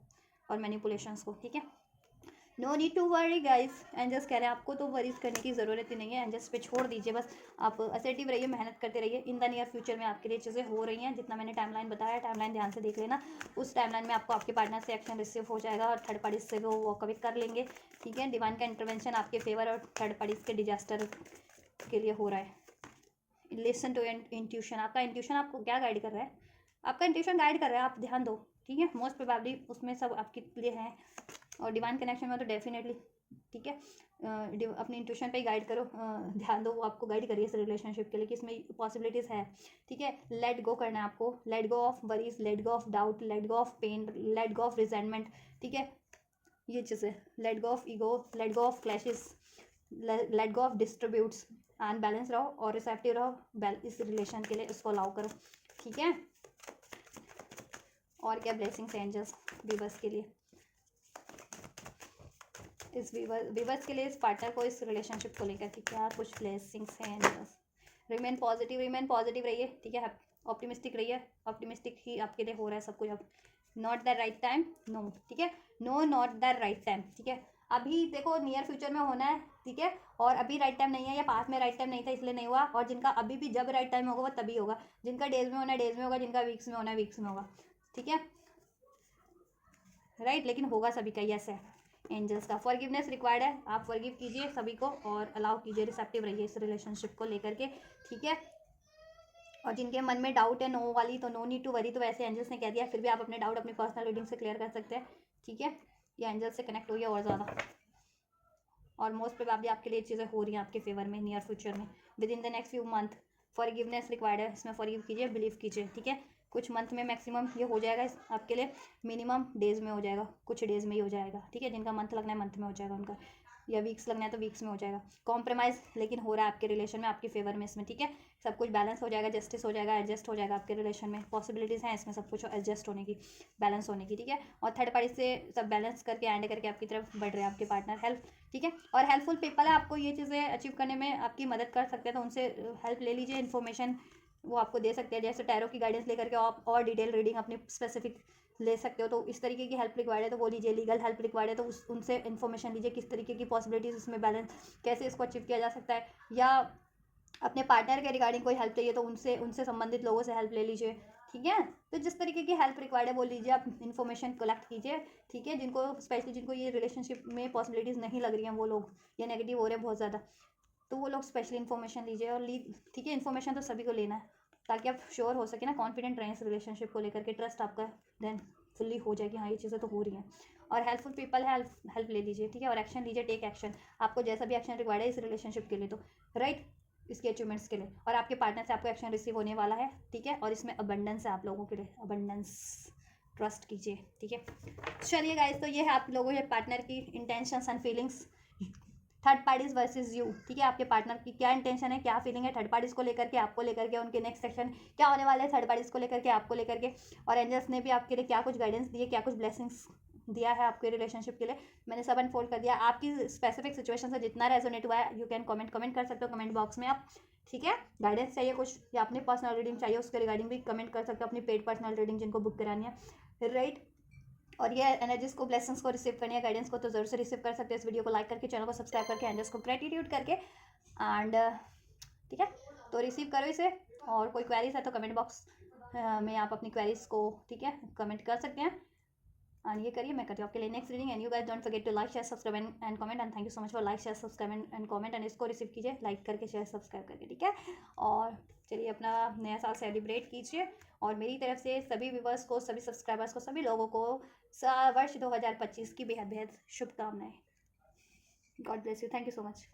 और मैनिपुलेशंस को, ठीक है। No need to worry guys, angels कह रहे हैं आपको तो वरीज करने की ज़रूरत ही नहीं है, एंजल्स पे छोड़ दीजिए, बस आप असर्टिव रहिए, मेहनत करते रहिए। इन द नियर फ्यूचर में आपके लिए चीज़ें हो रही हैं, जितना मैंने टाइमलाइन बताया, टाइमलाइन ध्यान से देख लेना, उस टाइमलाइन में आपको आपके पार्टनर से एक्शन रिसीव हो जाएगा और थर्ड पार्टी से वो वॉकअवे कर लेंगे, ठीक है। डिवाइन का इंटरवेंशन आपके फेवर और थर्ड पार्टी के डिजास्टर के लिए हो रहा है। लिसन टू इंट्यूशन, आपका इंट्यूशन आपको क्या गाइड कर रहा है, आपका इंट्यूशन गाइड कर रहा है, आप ध्यान दो, ठीक है। मोस्ट प्रोबेबली उसमें सब आपके लिए हैं, और डिवाइन कनेक्शन में तो डेफिनेटली, ठीक है। अपनी इंट्यूशन पे ही गाइड करो, ध्यान दो, वो आपको गाइड करिए इस रिलेशनशिप के लिए कि इसमें पॉसिबिलिटीज़ है, ठीक है। लेट गो करना है आपको, let go of worries, let go of doubt, let go of pain, let go of resentment, ठीक है। ये चीज़ें, let go of ego, let go of clashes, let go of distributes, and balance रहो और receptive रहो इस relation के लिए, इसको अलाउ करो, ठीक है। और क्या ब्लेसिंग्स है एंजल्स वीवर्स के लिए, इस वीवर्स के लिए, इस पार्टनर को, इस रिलेशनशिप को लेकर कि क्या कुछ ब्लेसिंग्स हैं एंजल्स। रिमेन पॉजिटिव रहिए, ठीक है। ऑप्टिमिस्टिक रहिए, ऑप्टिमिस्टिक ही आपके लिए हो रहा है सब कुछ अब। Not the right time, no, ठीक है, no not the right time, ठीक है। अभी देखो नियर फ्यूचर में होना है, ठीक है, और अभी राइट टाइम नहीं है, या पास में राइट टाइम नहीं था इसलिए नहीं हुआ, और जिनका अभी भी जब राइट टाइम होगा वो तभी होगा, जिनका डेज में होना है डेज में होगा, जिनका वीक्स में होना है वीक्स में होगा, ठीक है, राइट। लेकिन होगा सभी का, यस है एंजल्स का। फॉरगिवनेस रिक्वायर्ड है, आप फॉरगिव कीजिए सभी को और अलाउ कीजिए, रिसेप्टिव रहिए इस रिलेशनशिप को लेकर के, ठीक है। और जिनके मन में डाउट है नो वाली, तो नो नीड टू वरी, तो वैसे एंजल्स ने कह दिया, फिर भी आप अपने डाउट अपनी पर्सनल रीडिंग से क्लियर कर सकते हैं, ठीक है। ये एंजल्स से कनेक्ट हुई है और ज़्यादा, और मोस्ट प्रोबेबली आपके लिए चीज़ें हो रही हैं आपके फेवर में नियर फ्यूचर में, with in the next few month. Forgiveness required है, इसमें फॉरगिव कीजिए, बिलीव कीजिए, ठीक है। कुछ मंथ में मैक्सिमम ये हो जाएगा आपके लिए, मिनिमम डेज में हो जाएगा, कुछ डेज में ही हो जाएगा, ठीक है। जिनका मंथ लगना है मंथ में हो जाएगा उनका, या वीक्स लगना है तो वीक्स में हो जाएगा। कॉम्प्रोमाइज़ लेकिन हो रहा है आपके रिलेशन में, आपके फेवर में इसमें, ठीक है। सब कुछ बैलेंस हो जाएगा, जस्टिस हो जाएगा, एडजस्ट हो जाएगा आपके रिलेशन में, पॉसिबिलिटीज़ हैं इसमें सब कुछ एडजस्ट होने की, बैलेंस होने की, ठीक है। और थर्ड पार्टी से सब बैलेंस करके एंड करके आपकी तरफ बढ़ रहे हैं आपके पार्टनर, हेल्प, ठीक है। और हेल्पफुल पीपल है, आपको ये चीज़ें अचीव करने में आपकी मदद कर सकते हैं, तो उनसे हेल्प ले लीजिए, इन्फॉर्मेशन वो आपको दे सकते हैं, जैसे टैरो की गाइडेंस लेकर के आप और डिटेल रीडिंग अपनी स्पेसिफिक ले सकते हो, तो इस तरीके की हेल्प रिक्वायर्ड है तो वो लीजिए। लीगल हेल्प रिक्वायर्ड है तो उनसे इन्फॉर्मेशन लीजिए, किस तरीके की पॉसिबिलिटीज़ इसमें बैलेंस, कैसे इसको अचीव किया जा सकता है, या अपने पार्टनर के रिगार्डिंग कोई हेल्प चाहिए तो उनसे संबंधित लोगों से हेल्प ले लीजिए, ठीक है। तो जिस तरीके की हेल्प रिक्वायर्ड है वो लीजिए, आप इन्फॉर्मेशन कलेक्ट कीजिए, ठीक है। जिनको स्पेशली जिनको ये रिलेशनशिप में पॉसिबिलिटीज़ नहीं लग रही हैं वो लोग, या नेगेटिव हो रहे हैं बहुत ज़्यादा, तो वो लोग स्पेशली इन्फॉर्मेशन लीजिए और ठीक है। इन्फॉर्मेशन तो सभी को लेना है ताकि आप श्योर हो सके ना, कॉन्फिडेंट रहें इस रिलेशनशिप को लेकर के, ट्रस्ट आपका देन फुल्ली हो जाएगी, हाँ ये चीज़ें तो हो रही हैं। और हेल्पफुल पीपल है, हेल्प ले लीजिए, ठीक है। और एक्शन लीजिए, टेक एक्शन, आपको जैसा भी एक्शन रिक्वायर्ड है इस रिलेशनशिप के लिए, तो राइट, इसके अचीवमेंट्स के लिए, और आपके पार्टनर से आपको एक्शन रिसीव होने वाला है, ठीक है। और इसमें अबंडेंस है आप लोगों के लिए, अबंडेंस, ट्रस्ट कीजिए, ठीक है। चलिए गाइस, तो ये है आप लोगों के पार्टनर की intentions and feelings, third parties versus you, ठीक है। आपके पार्टनर की क्या इंटेंशन है, क्या फीलिंग है थर्ड पार्टीज को लेकर के, आपको लेकर के, उनके नेक्स्ट सेक्शन क्या होने वाले हैं थर्ड पार्टीज को लेकर के, आपको लेकर के, और एंजल्स ने भी आपके लिए क्या कुछ गाइडेंस दिए, क्या कुछ ब्लेसिंग्स दिया है आपके रिलेशनशिप के लिए, मैंने सब अनफोल्ड कर दिया। आपकी स्पेसिफिक सिचुएशन से जितना रेजोनेट हुआ है, यू कैन कमेंट कर सकते हो कमेंट बॉक्स में आप, ठीक है। गाइडेंस चाहिए कुछ या अपनी पर्सनल रीडिंग चाहिए उसके रिगार्डिंग भी कमेंट कर सकते हो, अपनी पेड पर्सनल रीडिंग जिनको बुक करानी है, राइट। और ये एनर्जीज को, ब्लेसिंग्स को रिसीव करनी है, गाइडेंस को, तो जरूर से रिसीव कर सकते हैं। इस वीडियो को लाइक करके, चैनल को सब्सक्राइब करके, एंजल्स को ग्रेटिट्यूड करके, एंड ठीक है, तो रिसीव करो इसे। और कोई क्वेरीज है तो कमेंट बॉक्स में आप अपनी क्वेरीज को, ठीक है, कमेंट कर सकते हैं। भगवान ये करिए। मैं करती हूँ आपके लिए next reading. And you guys don't forget to like share subscribe and comment. And thank you so much for like share subscribe and comment. And इसको रिसीव कीजिए लाइक करके, शेयर सब्सक्राइब करके, ठीक है। और चलिए अपना नया साल सेलिब्रेट कीजिए। और मेरी तरफ से सभी व्यूवर्स को, सभी सब्सक्राइबर्स को, सभी लोगों को वर्ष 2025 की बेहद बेहद शुभकामनाएं। God bless you. Thank you so much.